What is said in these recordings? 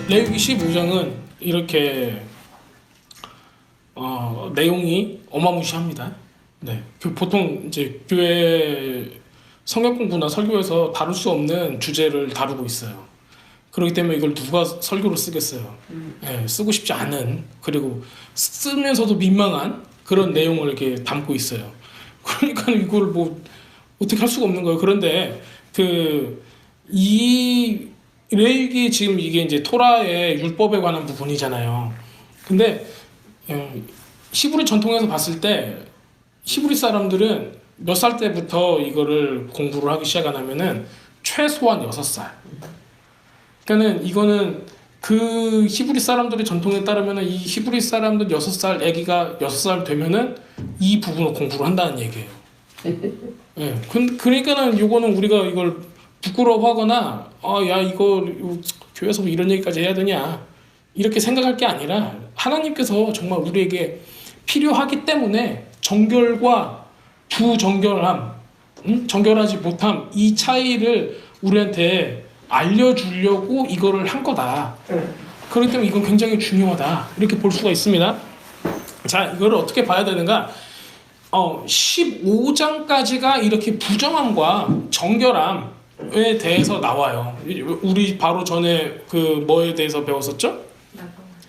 레위기 15장은 이렇게 내용이 어마무시합니다. 네, 보통 이제 교회 성경 공부나 설교에서 다룰 수 없는 주제를 다루고 있어요. 그렇기 때문에 이걸 누가 설교로 쓰겠어요. 네, 쓰고 싶지 않은, 그리고 쓰면서도 민망한 그런 내용을 이렇게 담고 있어요. 그러니까 이걸 뭐 어떻게 할 수가 없는 거예요. 그런데 이 레위기 지금 이게 이제 토라의 율법에 관한 부분이잖아요. 근데 히브리 전통에서 봤을 때 히브리 사람들은 몇 살 때부터 이거를 공부를 하기 시작하냐면은 최소한 6살. 그러니까는 이거는 그 히브리 사람들의 전통에 따르면은 이 히브리 사람들 6살 아기가 6살 되면은 이 부분을 공부를 한다는 얘기예요. 예. 그러니까는 요거는 우리가 이걸 부끄러워하거나 야 이거 교회에서 뭐 이런 얘기까지 해야 되냐 이렇게 생각할 게 아니라 하나님께서 정말 우리에게 필요하기 때문에 정결과 부정결함, 정결하지 못함 이 차이를 우리한테 알려주려고 이거를 한 거다. 그렇기 때문에 이건 굉장히 중요하다 이렇게 볼 수가 있습니다. 자, 이거를 어떻게 봐야 되는가? 15장까지가 이렇게 부정함과 정결함에 대해서 나와요. 우리 바로 전에 그 뭐에 대해서 배웠었죠?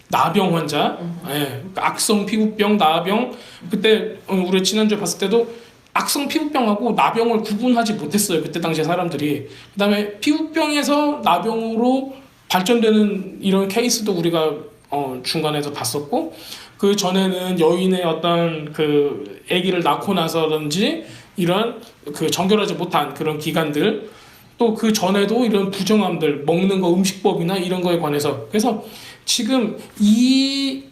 나병 환자, 예, 악성 피부병, 나병. 그때 우리 지난주에 봤을 때도 악성 피부병하고 나병을 구분하지 못했어요. 그때 당시에 사람들이. 그다음에 피부병에서 나병으로 발전되는 이런 케이스도 우리가 중간에서 봤었고, 그 전에는 여인의 어떤 그 아기를 낳고 나서든지 이런 그 정결하지 못한 그런 기간들, 또 그 전에도 이런 부정함들, 먹는 거 음식법이나 이런 거에 관해서. 그래서 지금 이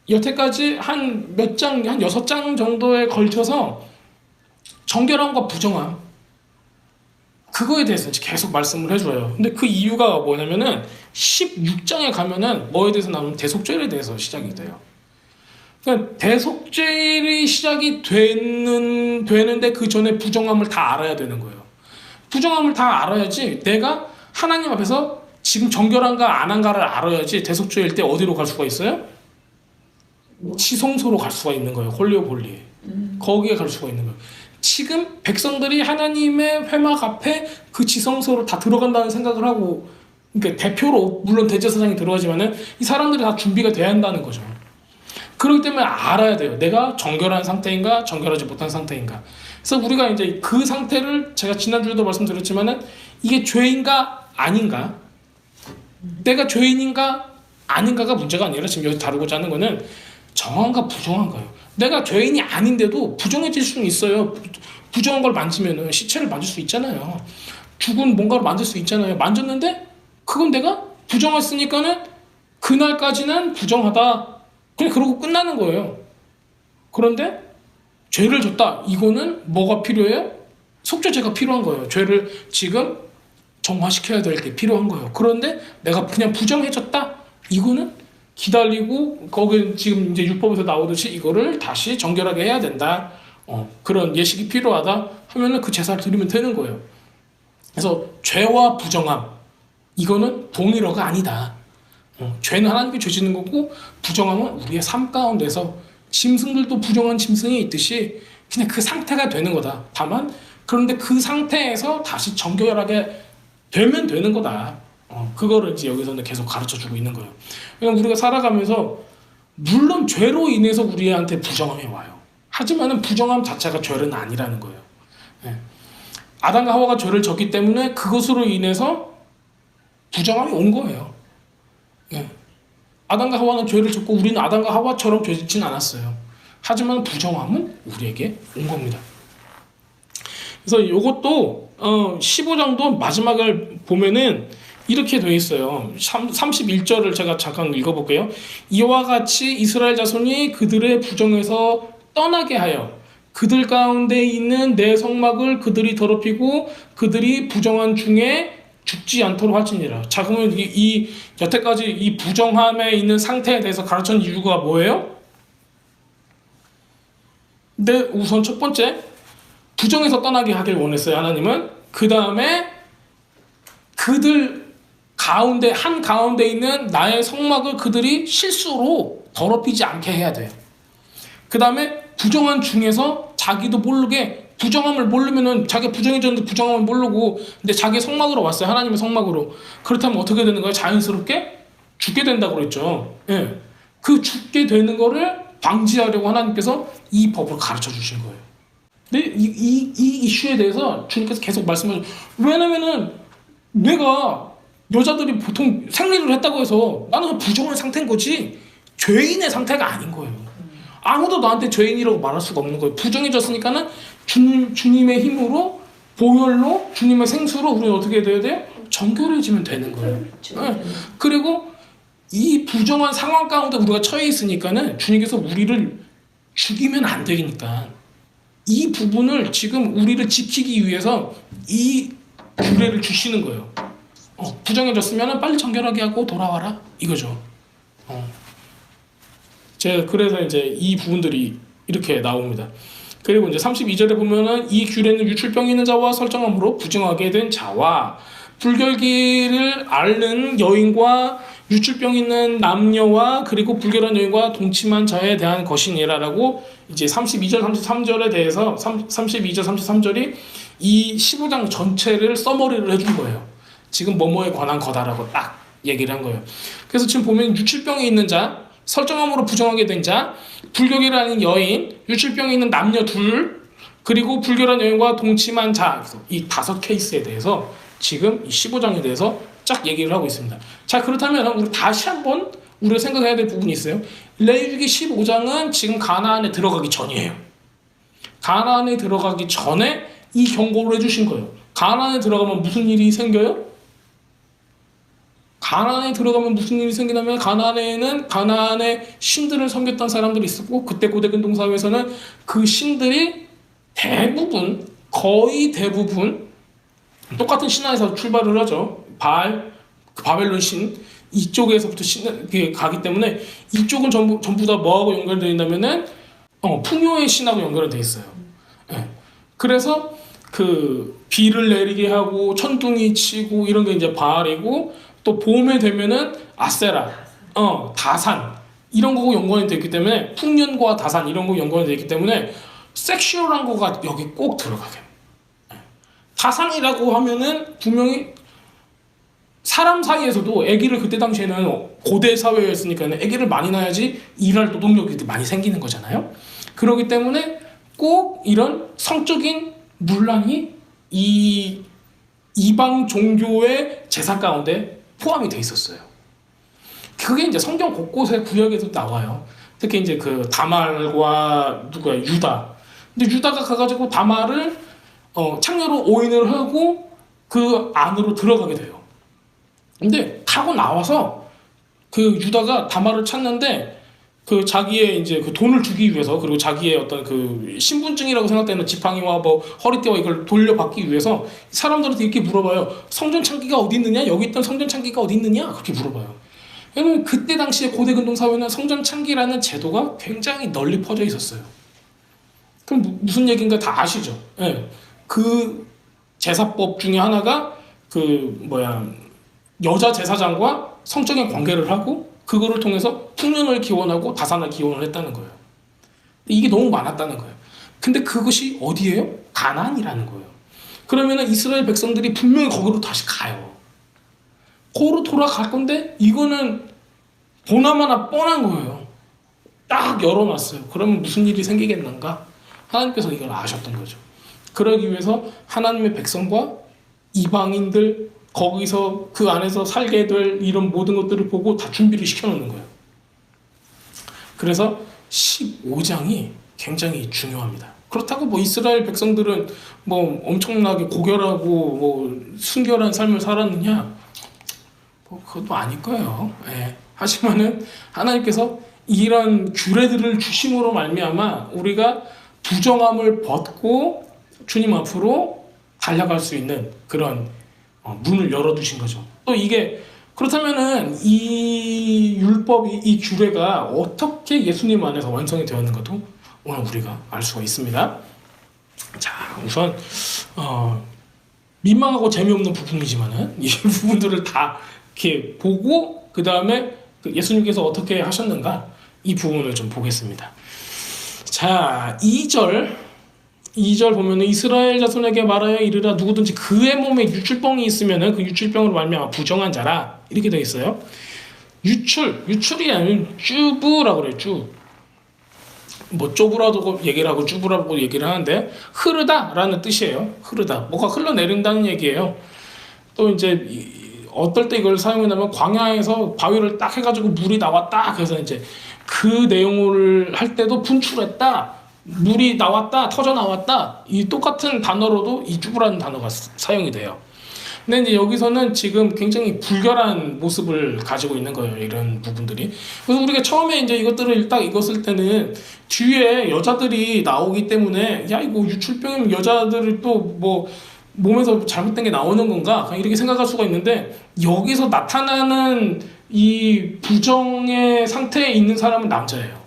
여태까지 한 6장 정도에 걸쳐서 정결함과 부정함 그거에 대해서 계속 말씀을 해줘요. 근데 그 이유가 뭐냐면은 16장에 가면은 뭐에 대해서 나오면 대속죄에 대해서 시작이 돼요. 그러니까 대속죄일이 시작이 되는데 그 전에 부정함을 다 알아야 되는 거예요. 부정함을 다 알아야지 내가 하나님 앞에서 지금 정결한가 안 한가를 알아야지 대속죄일 때 어디로 갈 수가 있어요? 지성소로 갈 수가 있는 거예요. 홀리오 홀리. 거기에 갈 수가 있는 거예요. 지금 백성들이 하나님의 회막 앞에 그 지성소로 다 들어간다는 생각을 하고, 그러니까 대표로 물론 대제사장이 들어가지만은 이 사람들이 다 준비가 돼야 한다는 거죠. 그렇기 때문에 알아야 돼요. 내가 정결한 상태인가, 정결하지 못한 상태인가. 그래서 우리가 이제 그 상태를 제가 지난주에도 말씀드렸지만은 이게 죄인가 아닌가, 내가 죄인인가 아닌가가 문제가 아니라 지금 여기 다루고자 하는 거는 정한가 부정한가요. 내가 죄인이 아닌데도 부정해질 수는 있어요. 부정한 걸 만지면은 시체를 만질 수 있잖아요. 죽은 뭔가를 만질 수 있잖아요. 만졌는데 그건 내가 부정했으니까는 그날까지는 부정하다. 그냥 그러고 끝나는 거예요. 그런데 죄를 졌다. 이거는 뭐가 필요해요? 속죄제가 필요한 거예요. 죄를 지금 정화시켜야 될 게 필요한 거예요. 그런데 내가 그냥 부정해졌다. 이거는 기다리고 거기 지금 이제 율법에서 나오듯이 이거를 다시 정결하게 해야 된다. 그런 예식이 필요하다 하면은 그 제사를 드리면 되는 거예요. 그래서 죄와 부정함 이거는 동일어가 아니다. 죄는 하나님께 죄 짓는 거고 부정함은 우리의 삶 가운데서 짐승들도 부정한 짐승이 있듯이 그냥 그 상태가 되는 거다. 다만 그런데 그 상태에서 다시 정결하게 되면 되는 거다. 그거를 이제 여기서는 계속 가르쳐주고 있는 거예요. 그냥 우리가 살아가면서 물론 죄로 인해서 우리한테 부정함이 와요. 하지만은 부정함 자체가 죄는 아니라는 거예요. 예. 아담과 하와가 죄를 졌기 때문에 그것으로 인해서 부정함이 온 거예요. 예. 아담과 하와는 죄를 졌고 우리는 아담과 하와처럼 죄 짓지는 않았어요. 하지만 부정함은 우리에게 온 겁니다. 그래서 이것도 15장도 마지막을 보면은 이렇게 되어 있어요. 31절을 제가 잠깐 읽어볼게요. 이와 같이 이스라엘 자손이 그들의 부정에서 떠나게 하여 그들 가운데 있는 내 성막을 그들이 더럽히고 그들이 부정한 중에 죽지 않도록 할지니라. 자, 그러면 이 여태까지 이 부정함에 있는 상태에 대해서 가르치는 이유가 뭐예요? 근데 우선 첫 번째, 부정에서 떠나게 하길 원했어요. 하나님은. 그 다음에 그들 한 가운데 있는 나의 성막을 그들이 실수로 더럽히지 않게 해야 돼요. 그 다음에 부정한 중에서 자기도 모르게, 부정함을 모르면은 자기가 부정해졌는데 부정함을 모르고 근데 자기 성막으로 왔어요. 하나님의 성막으로. 그렇다면 어떻게 되는 거예요? 자연스럽게 죽게 된다고 그랬죠. 예. 그 죽게 되는 거를 방지하려고 하나님께서 이 법을 가르쳐 주신 거예요. 근데 이 이슈에 대해서 주님께서 계속 말씀하셔요. 왜냐면은 내가 여자들이 보통 생리를 했다고 해서 나는 부정한 상태인 거지 죄인의 상태가 아닌 거예요. 아무도 나한테 죄인이라고 말할 수가 없는 거예요. 부정해졌으니까는 주님의 힘으로, 보혈로, 주님의 생수로 우리는 어떻게 돼야 돼요? 정결해지면 되는 거예요. 네. 그리고 이 부정한 상황 가운데 우리가 처해 있으니까는 주님께서 우리를 죽이면 안 되니까 이 부분을 지금 우리를 지키기 위해서 이 규례를 주시는 거예요. 부정해졌으면 빨리 정결하게 하고 돌아와라 이거죠. 제가 그래서 이제 이 부분들이 이렇게 나옵니다. 그리고 이제 32절에 보면은 이 규례는 유출병이 있는 자와 설정함으로 부정하게 된 자와 불결기를 앓는 여인과 유출병 있는 남녀와 그리고 불결한 여인과 동침한 자에 대한 것이니라라고 이제 32절 33절에 대해서 32절 33절이 이 15장 전체를 서머리를 해준 거예요. 지금 뭐뭐에 관한 거다라고 딱 얘기를 한 거예요. 그래서 지금 보면 유출병이 있는 자, 설정함으로 부정하게 된 자, 불결이라는 여인, 유출병이 있는 남녀 둘, 그리고 불결한 여인과 동침한 자, 이 5케이스에 대해서 지금 이 15장에 대해서 쫙 얘기를 하고 있습니다. 자, 그렇다면 우리 다시 한번 우리가 생각해야 될 부분이 있어요. 레위기 15장은 지금 가나안에 들어가기 전이에요. 가나안에 들어가기 전에 이 경고를 해주신 거예요. 가나안에 들어가면 무슨 일이 생겨요? 가나안에 들어가면 무슨 일이 생기냐면 가나안에는 가나안의 신들을 섬겼던 사람들이 있었고 그때 고대 근동사회에서는 그 신들이 대부분 거의 대부분 똑같은 신화에서 출발을 하죠. 바벨론 신 이쪽에서부터 가기 때문에 이쪽은 전부 다 뭐하고 연결되어 있냐면은 풍요의 신하고 연결되어 있어요. 네. 그래서 그 비를 내리게 하고 천둥이 치고 이런 게 이제 바알이고 또 봄에 되면은 아세라, 다산 이런 거고 연관이 되기 때문에 풍년과 다산 이런 거 연관이 되기 때문에 섹슈얼한 거가 여기 꼭 들어가게. 다산이라고 하면은 분명히 사람 사이에서도 아기를 그때 당시에는 고대 사회였으니까 아기를 많이 낳아야지 일할 노동력이 많이 생기는 거잖아요. 그렇기 때문에 꼭 이런 성적인 문란이 이 이방 종교의 제사 가운데 포함이 돼 있었어요. 그게 이제 성경 곳곳에 구역에서 나와요. 특히 이제 그 다말과 유다. 근데 유다가 가가지고 다말을 창녀로 오인을 하고 그 안으로 들어가게 돼요. 근데 타고 나와서 그 유다가 다말을 찾는데 그 자기의 이제 그 돈을 주기 위해서 그리고 자기의 어떤 그 신분증이라고 생각되는 지팡이와 뭐 허리띠와 이걸 돌려받기 위해서 사람들한테 이렇게 물어봐요. 성전 창기가 어디 있느냐? 여기 있던 성전 창기가 어디 있느냐? 그렇게 물어봐요. 왜냐면 그때 당시에 고대 근동 사회는 성전 창기라는 제도가 굉장히 널리 퍼져 있었어요. 그럼 무슨 얘기인가 다 아시죠? 네. 그 제사법 중에 하나가 여자 제사장과 성적인 관계를 하고 그거를 통해서 풍년을 기원하고 다산을 기원을 했다는 거예요. 이게 너무 많았다는 거예요. 근데 그것이 어디예요? 가나안이라는 거예요. 그러면 이스라엘 백성들이 분명히 거기로 다시 가요. 거기로 돌아갈 건데 이거는 보나마나 뻔한 거예요. 딱 열어놨어요. 그러면 무슨 일이 생기겠는가? 하나님께서 이걸 아셨던 거죠. 그러기 위해서 하나님의 백성과 이방인들 거기서 그 안에서 살게 될 이런 모든 것들을 보고 다 준비를 시켜놓는 거예요. 그래서 15장이 굉장히 중요합니다. 그렇다고 뭐 이스라엘 백성들은 뭐 엄청나게 고결하고 뭐 순결한 삶을 살았느냐? 뭐 그것도 아닐 거예요. 예. 하지만은 하나님께서 이런 규례들을 주심으로 말미암아 우리가 부정함을 벗고 주님 앞으로 달려갈 수 있는 그런 문을 열어두신 거죠. 또 이게 그렇다면은 이 율법이 이 규례가 어떻게 예수님 안에서 완성이 되었는가도 오늘 우리가 알 수가 있습니다. 자, 우선 민망하고 재미없는 부분이지만은 이 부분들을 다 이렇게 보고 그 다음에 예수님께서 어떻게 하셨는가 이 부분을 좀 보겠습니다. 자, 2절 보면은 이스라엘 자손에게 말하여 이르라 누구든지 그의 몸에 유출병이 있으면은 그 유출병으로 말미암아 부정한 자라 이렇게 되어 있어요. 유출이 아니면 쭈부라고 그래요. 뭐 쪼부라고 얘기를 하고 쭈부라고 얘기를 하는데 흐르다라는 뜻이에요. 흐르다, 뭐가 흘러내린다는 얘기예요. 또 이제 어떨 때 이걸 사용하냐면 광야에서 바위를 딱 해가지고 물이 나왔다. 그래서 이제 그 내용을 할 때도 분출했다, 물이 나왔다, 터져 나왔다. 이 똑같은 단어로도 이 쭈부라는 단어가 사용이 돼요. 근데 이제 여기서는 지금 굉장히 불결한 모습을 가지고 있는 거예요. 이런 부분들이. 그래서 우리가 처음에 이제 이것들을 딱 읽었을 때는 뒤에 여자들이 나오기 때문에 야 이거 유출병이면 여자들이 또 뭐 몸에서 잘못된 게 나오는 건가 이렇게 생각할 수가 있는데 여기서 나타나는 이 부정의 상태에 있는 사람은 남자예요.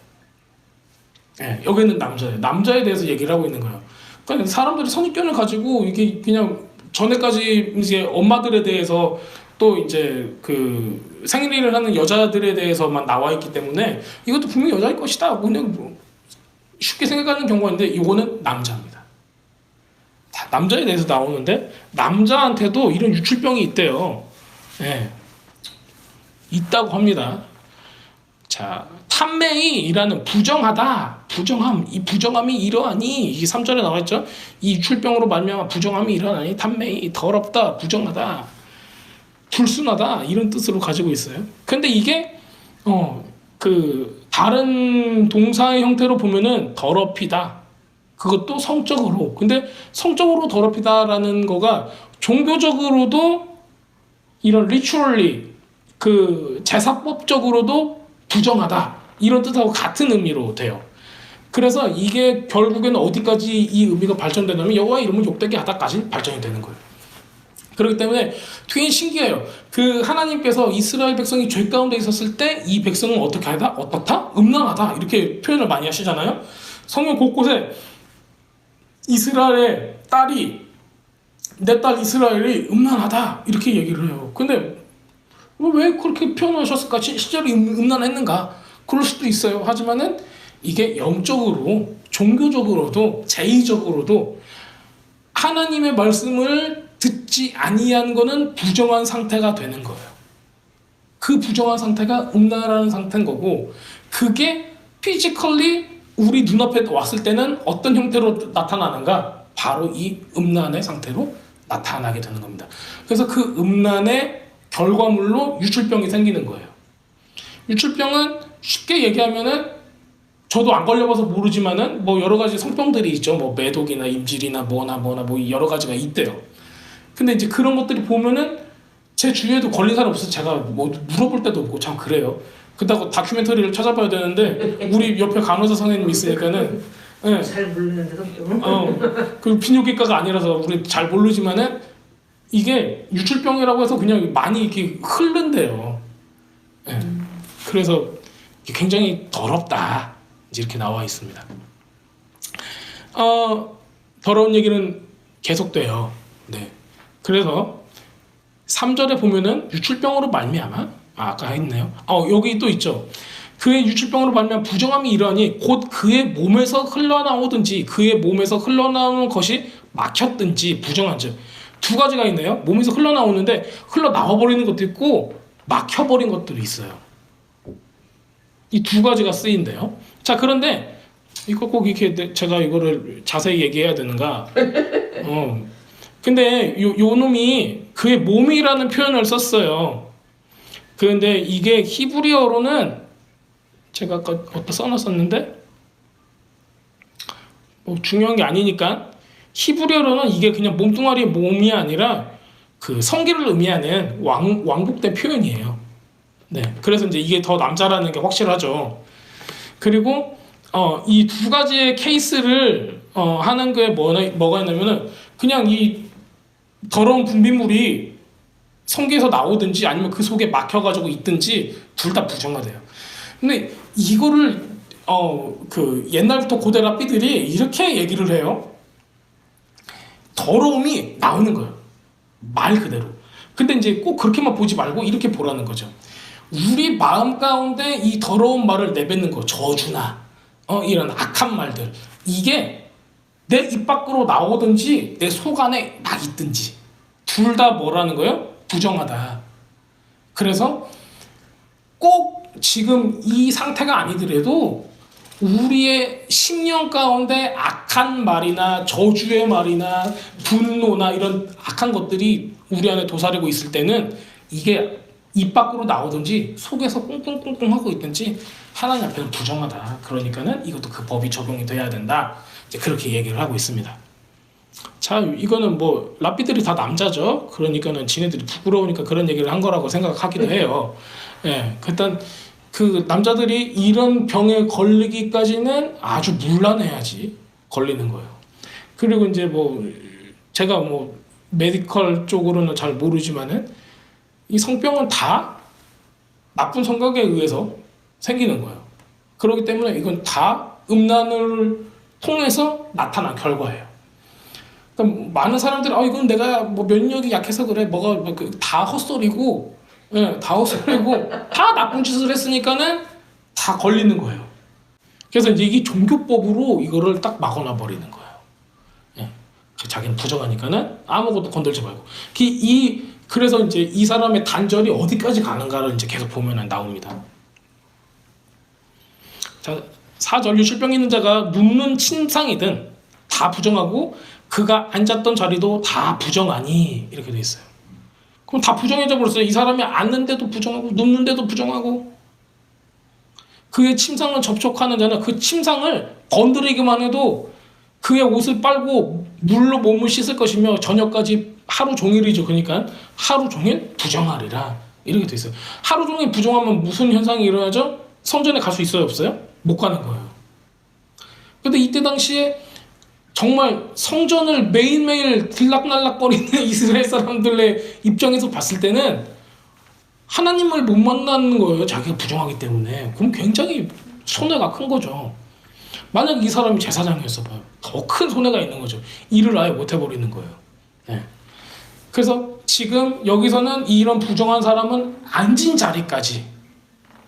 네, 여기는 남자예요. 남자에 대해서 얘기를 하고 있는 거예요. 그러니까 사람들이 선입견을 가지고 이게 그냥 전에까지 이제 엄마들에 대해서 또 이제 그 생리를 하는 여자들에 대해서만 나와 있기 때문에 이것도 분명히 여자일 것이다 그냥 뭐 쉽게 생각하는 경우가 있는데 이거는 남자입니다. 남자에 대해서 나오는데 남자한테도 이런 유출병이 있대요. 네. 있다고 합니다. 자, 탐매이라는 부정하다, 부정함, 이 부정함이 이러하니 이게 3절에 나와 있죠. 이 유출병으로 말미암아 부정함이 일어나니 탐매이 더럽다, 부정하다, 불순하다 이런 뜻으로 가지고 있어요. 근데 이게 그 다른 동사의 형태로 보면은 더럽히다. 그것도 성적으로. 근데 성적으로 더럽히다라는 거가 종교적으로도 이런 리추얼리 그 제사법적으로도 부정하다 이런 뜻하고 같은 의미로 돼요. 그래서 이게 결국에는 어디까지 이 의미가 발전되냐면 여호와 이름을 욕되게 하다까지 발전이 되는 거예요. 그렇기 때문에 되게 신기해요. 그 하나님께서 이스라엘 백성이 죄 가운데 있었을 때 이 백성은 어떻게 하다? 어떻다? 음란하다 이렇게 표현을 많이 하시잖아요. 성경 곳곳에 이스라엘의 딸이 내 딸 이스라엘이 음란하다 이렇게 얘기를 해요. 근데 왜 그렇게 표현하셨을까? 실제로 음란했는가? 그럴 수도 있어요. 하지만은 이게 영적으로, 종교적으로도, 제의적으로도 하나님의 말씀을 듣지 아니한 거는 부정한 상태가 되는 거예요. 그 부정한 상태가 음란하는 상태인 거고, 그게 피지컬리 우리 눈앞에 왔을 때는 어떤 형태로 나타나는가? 바로 이 음란의 상태로 나타나게 되는 겁니다. 그래서 그 음란의 결과물로 유출병이 생기는 거예요. 유출병은 쉽게 얘기하면은 저도 안 걸려봐서 모르지만은 뭐 여러 가지 성병들이 있죠. 뭐 매독이나 임질이나 뭐나 뭐 여러 가지가 있대요. 근데 이제 그런 것들이 보면은 제 주위에도 걸린 사람 없어서 제가 뭐 물어볼 때도 없고 참 그래요. 그렇다고 다큐멘터리를 찾아봐야 되는데 우리 옆에 간호사 선생님 있으니까는 네. 잘 모르는데 성병. 그 비뇨기과가 아니라서 우리 잘 모르지만은 이게 유출병이라고 해서 그냥 많이 이렇게 흐른대요. 네. 그래서 굉장히 더럽다 이제 이렇게 나와 있습니다. 더러운 얘기는 계속돼요. 네. 그래서 3절에 보면은 유출병으로 말미암아 아까 했네요. 여기 또 있죠. 그의 유출병으로 말미암아 부정함이 이러하니 곧 그의 몸에서 흘러나오든지 그의 몸에서 흘러나오는 것이 막혔든지 부정한즉 두 가지가 있네요. 몸에서 흘러나오는데 흘러나와버리는 것도 있고 막혀버린 것들이 있어요. 이 두 가지가 쓰인대요. 자, 그런데 이거 꼭 이렇게 제가 이거를 자세히 얘기해야 되는가? 근데 요 놈이 그의 몸이라는 표현을 썼어요. 그런데 이게 히브리어로는 제가 아까 어디다 써놨었는데 뭐 중요한 게 아니니까 히브리어로는 이게 그냥 몸뚱아리의 몸이 아니라 그 성기를 의미하는 왕복된 표현이에요. 네, 그래서 이제 이게 더 남자라는 게 확실하죠. 그리고 이 두 가지의 케이스를 하는 게 뭐가 있냐면은 그냥 이 더러운 분비물이 성기에서 나오든지 아니면 그 속에 막혀가지고 있든지 둘 다 부정하대요. 근데 이거를 그 옛날부터 고대 랍비들이 이렇게 얘기를 해요. 더러움이 나오는 거예요. 말 그대로. 근데 이제 꼭 그렇게만 보지 말고 이렇게 보라는 거죠. 우리 마음 가운데 이 더러운 말을 내뱉는 거, 저주나 이런 악한 말들, 이게 내 입 밖으로 나오든지 내 속 안에 막 있든지 둘 다 뭐라는 거예요? 부정하다. 그래서 꼭 지금 이 상태가 아니더라도 우리의 심령 가운데 악한 말이나 저주의 말이나 분노나 이런 악한 것들이 우리 안에 도사리고 있을 때는 이게 입 밖으로 나오든지 속에서 꽁꽁꽁꽁 하고 있든지 하나님 앞에는 부정하다. 그러니까는 이것도 그 법이 적용이 돼야 된다. 이제 그렇게 얘기를 하고 있습니다. 자, 이거는 뭐 랍비들이 다 남자죠. 그러니까는 지네들이 부끄러우니까 그런 얘기를 한 거라고 생각하기도 해요. 예, 일단 그 남자들이 이런 병에 걸리기까지는 아주 문란해야지 걸리는 거예요. 그리고 이제 뭐 제가 뭐 메디컬 쪽으로는 잘 모르지만은 이 성병은 다 나쁜 생각에 의해서 생기는 거예요. 그렇기 때문에 이건 다 음란을 통해서 나타난 결과예요. 그러니까 많은 사람들이 이건 내가 뭐 면역이 약해서 그래, 뭐가 다 헛소리고, 예, 다 헛소리고 다 나쁜 짓을 했으니까는 다 걸리는 거예요. 그래서 이제 이게 종교법으로 이거를 딱 막아놔 버리는 거예요. 예, 자기는 부정하니까는 아무것도 건들지 말고. 그래서 이제 이 사람의 단절이 어디까지 가는가를 이제 계속 보면 나옵니다. 자, 사전류 실병 있는 자가 눕는 침상이든 다 부정하고 그가 앉았던 자리도 다 부정하니 이렇게 돼 있어요. 그럼 다 부정해져 버렸어요. 이 사람이 앉는데도 부정하고 눕는데도 부정하고 그의 침상을 접촉하는 자는 그 침상을 건드리기만 해도 그의 옷을 빨고 물로 몸을 씻을 것이며 저녁까지 하루 종일이죠. 그러니까 하루 종일 부정하리라 이렇게 돼 있어요. 하루 종일 부정하면 무슨 현상이 일어나죠? 성전에 갈 수 있어요? 없어요? 못 가는 거예요. 근데 이때 당시에 정말 성전을 매일매일 들락날락거리는 이스라엘 사람들의 입장에서 봤을 때는 하나님을 못 만나는 거예요. 자기가 부정하기 때문에. 그럼 굉장히 손해가 큰 거죠. 만약 이 사람이 제사장이었어 봐요. 더 큰 손해가 있는 거죠. 일을 아예 못 해버리는 거예요. 네. 그래서 지금 여기서는 이런 부정한 사람은 앉은 자리까지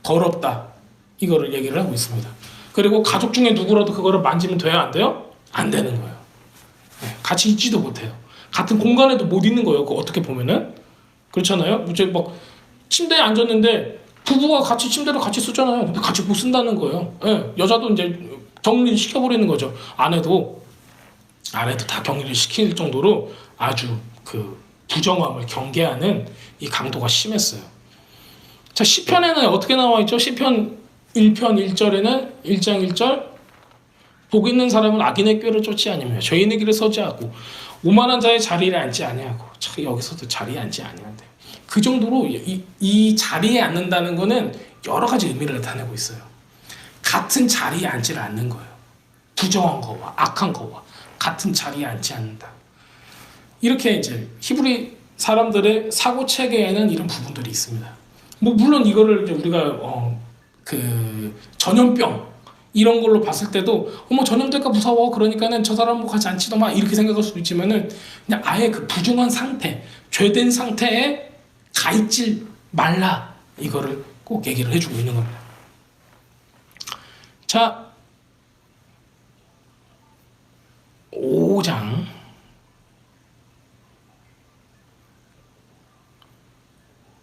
더럽다. 이거를 얘기를 하고 있습니다. 그리고 가족 중에 누구라도 그거를 만지면 돼요? 안 돼요? 안 되는 거예요. 네. 같이 있지도 못해요. 같은 공간에도 못 있는 거예요. 그거 어떻게 보면은. 그렇잖아요. 이제 막 침대에 앉았는데 부부가 같이 침대를 같이 쓰잖아요. 근데 같이 못 쓴다는 거예요. 네. 여자도 이제 격리를 시켜버리는 거죠. 아내도 다 격리를 시킬 정도로 아주 그 부정함을 경계하는 이 강도가 심했어요. 자, 시편에는 어떻게 나와 있죠? 시편 1편 1절에는 1장 1절 복 있는 사람은 악인의 꾀를 쫓지 아니며 죄인의 길을 서지 않고 오만한 자의 자리에 앉지 아니하고. 참, 여기서도 자리에 앉지 아니한대요. 그 정도로 이 자리에 앉는다는 거는 여러 가지 의미를 나타내고 있어요. 같은 자리에 앉지를 않는 거예요. 부정한 거와 악한 거와 같은 자리에 앉지 않는다. 이렇게 이제 히브리 사람들의 사고 체계에는 이런 부분들이 있습니다. 뭐 물론 이거를 이제 우리가 그 전염병 이런 걸로 봤을 때도 전염될까 무서워, 그러니까는 저 사람하고 같이 앉지도 마 이렇게 생각할 수도 있지만은 그냥 아예 그 부정한 상태, 죄된 상태에 가 있질 말라, 이거를 꼭 얘기를 해주고 있는 겁니다. 자, 5장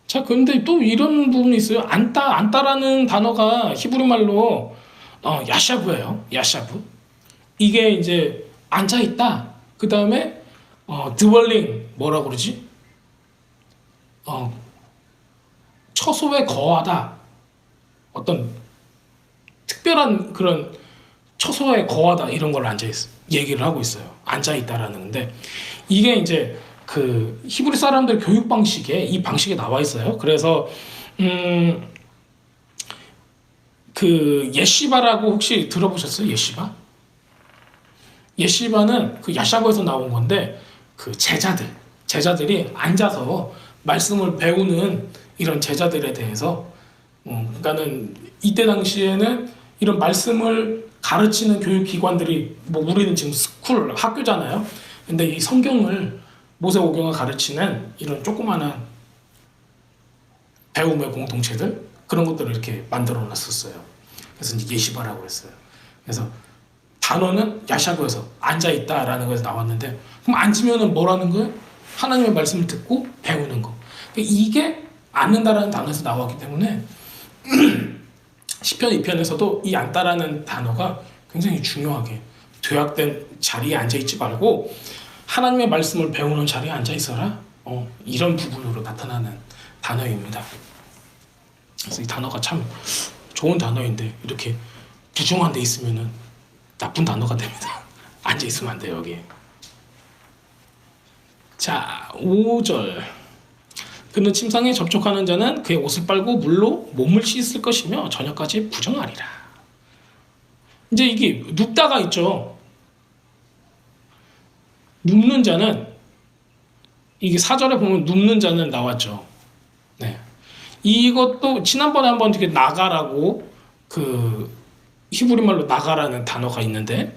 자, 근데 또 이런 부분이 있어요. 안따라는 단어가 히브리 말로 야샤브예요. 야샤브. 이게 이제 앉아 있다. 그 다음에 드월링 뭐라고 그러지? 처소에 거하다. 어떤 특별한 그런 처소에 거하다 이런 걸 얘기를 하고 있어요. 앉아 있다라는 건데 이게 이제 그 히브리 사람들 교육 방식에 이 방식에 나와 있어요. 그래서 그 예시바라고 혹시 들어보셨어요? 예시바? 예시바는 그 야샤브에서 나온 건데 그 제자들이 앉아서 말씀을 배우는 이런 제자들에 대해서 그러니까는 이때 당시에는 이런 말씀을 가르치는 교육기관들이 뭐 우리는 지금 학교잖아요. 근데 이 성경을 모세오경을 가르치는 이런 조그마한 배움의 공동체들 그런 것들을 이렇게 만들어 놨었어요. 그래서 이제 예시바라고 했어요. 그래서 단어는 야샤고에서 앉아 있다라는 거에서 나왔는데 그럼 앉으면은 뭐라는 거예요? 하나님의 말씀을 듣고 배우는 거. 이게 앉는다라는 단어에서 나왔기 때문에 시편 2편에서도 이 앉다라는 단어가 굉장히 중요하게 죄악된 자리에 앉아 있지 말고 하나님의 말씀을 배우는 자리에 앉아 있어라. 이런 부분으로 나타나는 단어입니다. 그래서 이 단어가 참 좋은 단어인데 이렇게 부정한 데 있으면은 나쁜 단어가 됩니다. 앉아 있으면 안 돼요, 여기에. 자, 5절. 그는 침상에 접촉하는 자는 그의 옷을 빨고 물로 몸을 씻을 것이며 저녁까지 부정하리라. 이제 이게 눕다가 있죠. 눕는 자는 이게 4절에 보면 눕는 자는 나왔죠. 네. 이것도 지난번에 한번 이렇게 나가라고 그 히브리 말로 나가라는 단어가 있는데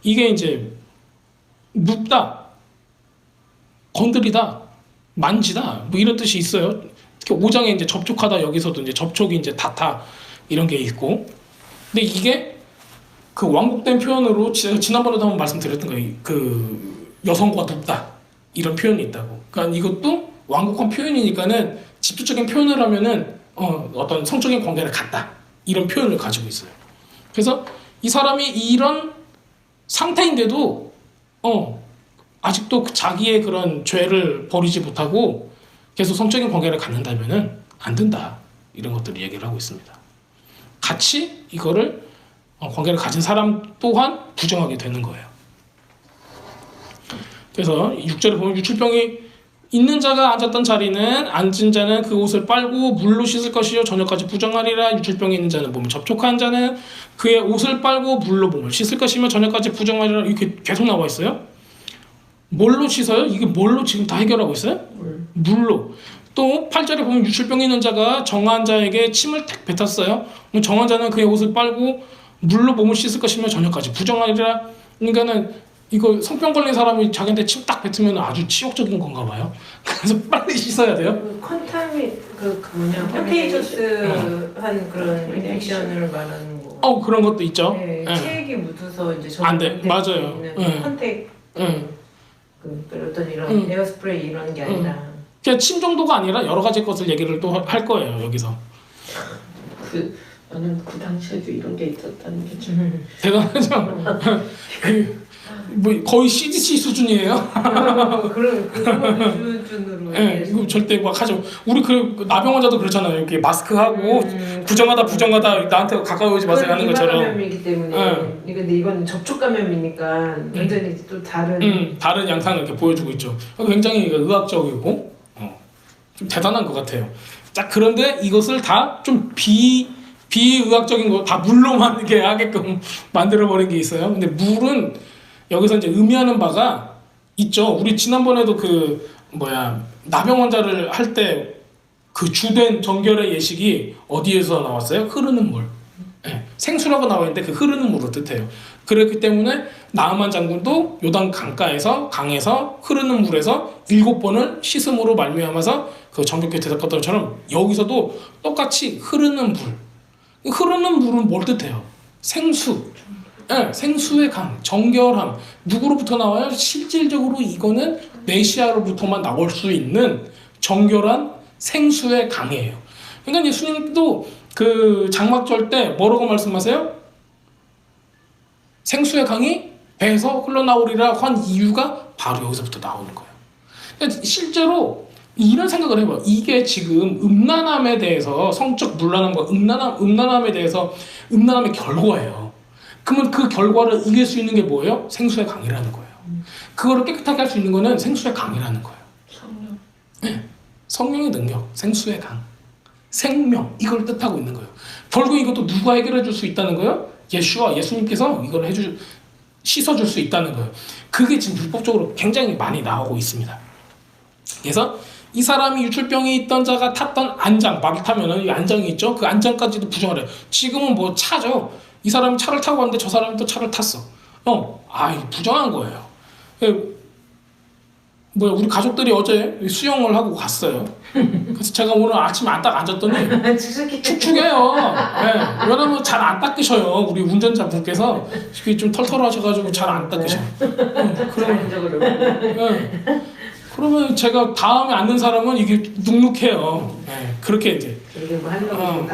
이게 이제 눕다, 건드리다, 만지다 뭐 이런 뜻이 있어요. 특히 5장에 이제 접촉하다 여기서도 이제 접촉이 이제 닿다 이런 게 있고 근데 이게 그 완곡된 표현으로 지난번에도 한번 말씀드렸던 거예요. 그 여성과 눕다 이런 표현이 있다고. 그러니까 이것도 완곡한 표현이니까는 직접적인 표현을 하면은 어떤 성적인 관계를 갖다 이런 표현을 가지고 있어요. 그래서 이 사람이 이런 상태인데도 아직도 자기의 그런 죄를 버리지 못하고 계속 성적인 관계를 갖는다면은 안 된다 이런 것들을 얘기를 하고 있습니다. 같이 이거를 관계를 가진 사람 또한 부정하게 되는 거예요. 그래서 6절에 보면 유출병이 있는 자가 앉았던 자리는 앉은 자는 그 옷을 빨고 물로 씻을 것이요 저녁까지 부정하리라. 유출병이 있는 자는 몸을 접촉한 자는 그의 옷을 빨고 물로 몸을 씻을 것이며 저녁까지 부정하리라. 이렇게 계속 나와 있어요. 뭘로 씻어요? 이게 뭘로 지금 다 해결하고 있어요? 물로. 또 8절에 보면 유출병이 있는 자가 정한 자에게 침을 탁 뱉었어요. 정한 자는 그의 옷을 빨고 물로 몸을 씻을 것이며 저녁까지 부정하리라. 그러니까는 이거 성병 걸린 사람이 자기한테 침 딱 뱉으면 아주 치욕적인 건가 봐요. 그래서 빨리 씻어야 돼요. 그 뭐냐 컨테이저스한 그런 인펙션을 말하는 거. 그런 것도 있죠. 네, 예. 체액이 묻어서 이제 안 돼. 맞아요. 컨택 예. 그 어떤 이런 에어스프레이 이런 게 아니라 그냥 침 정도가 아니라 여러 가지 것을 얘기를 또 할 거예요 여기서. 나는 그 당시에도 이런 게 있었다는 게 좀 대단하죠. 뭐 거의 CDC 수준이에요. 그런 수준으로. 예, 이거 절대 막 하죠. 우리 그 나병 환자도 그렇잖아요. 이렇게 마스크 하고 부정하다 나한테 가까이 오지 마세요 하는 것처럼. 감염이기 때문에. 근데 이건 접촉 감염이니까 완전히 또 다른. 다른 양상을 이렇게 보여주고 있죠. 굉장히 의학적이고 좀 대단한 것 같아요. 자, 그런데 이것을 다 좀 비의학적인 거 다 물로만 이렇게 하게끔 만들어 버린 게 있어요. 근데 물은 여기서 이제 의미하는 바가 있죠. 우리 지난번에도 나병 환자를 할 때 그 주된 정결의 예식이 어디에서 나왔어요? 흐르는 물. 네, 생수라고 나와 있는데 그 흐르는 물을 뜻해요. 그렇기 때문에 나아만 장군도 요단 강에서 흐르는 물에서 7번을 씻음으로 말미암아서 그 정결케 대접받던 것처럼 여기서도 똑같이 흐르는 물. 흐르는 물은 뭘 뜻해요? 생수. 네, 생수의 강, 정결함. 누구로부터 나와요? 실질적으로 이거는 메시아로부터만 나올 수 있는 정결한 생수의 강이에요. 그러니까 예수님도 그 장막절 때 뭐라고 말씀하세요? 생수의 강이 배에서 흘러나오리라 한 이유가 바로 여기서부터 나오는 거예요. 그러니까 실제로 이런 생각을 해봐요. 이게 지금 음란함에 대해서 성적 문란함과 음란함에 대해서 음란함의 결과예요. 그러면 그 결과를 이길 수 있는 게 뭐예요? 생수의 강이라는 거예요. 그거를 깨끗하게 할 수 있는 거는 생수의 강이라는 거예요. 성령. 네. 성령의 능력, 생수의 강, 생명 이걸 뜻하고 있는 거예요. 결국 이것도 누가 해결해 줄 수 있다는 거예요? 예수님께서 이걸 씻어줄 수 있다는 거예요. 그게 지금 율법적으로 굉장히 많이 나오고 있습니다. 그래서 이 사람이 유출병이 있던 자가 탔던 안장, 말을 타면은 이 안장이 있죠. 그 안장까지도 부정을 해요. 지금은 뭐 차죠. 이 사람이 차를 타고 왔는데 저 사람이 또 차를 탔어. 부정한 거예요. 우리 가족들이 어제 수영을 하고 갔어요. 그래서 제가 오늘 아침에 딱 앉았더니 축축해요. 네. 왜냐면 잘 안 닦으셔요. 우리 운전자분께서 좀 털털하셔가지고 잘 안 닦으셔. 자연적으로. 그러면 제가 다음에 앉는 사람은 이게 눅눅해요. 네. 그렇게 이제 이게 뭐 하려고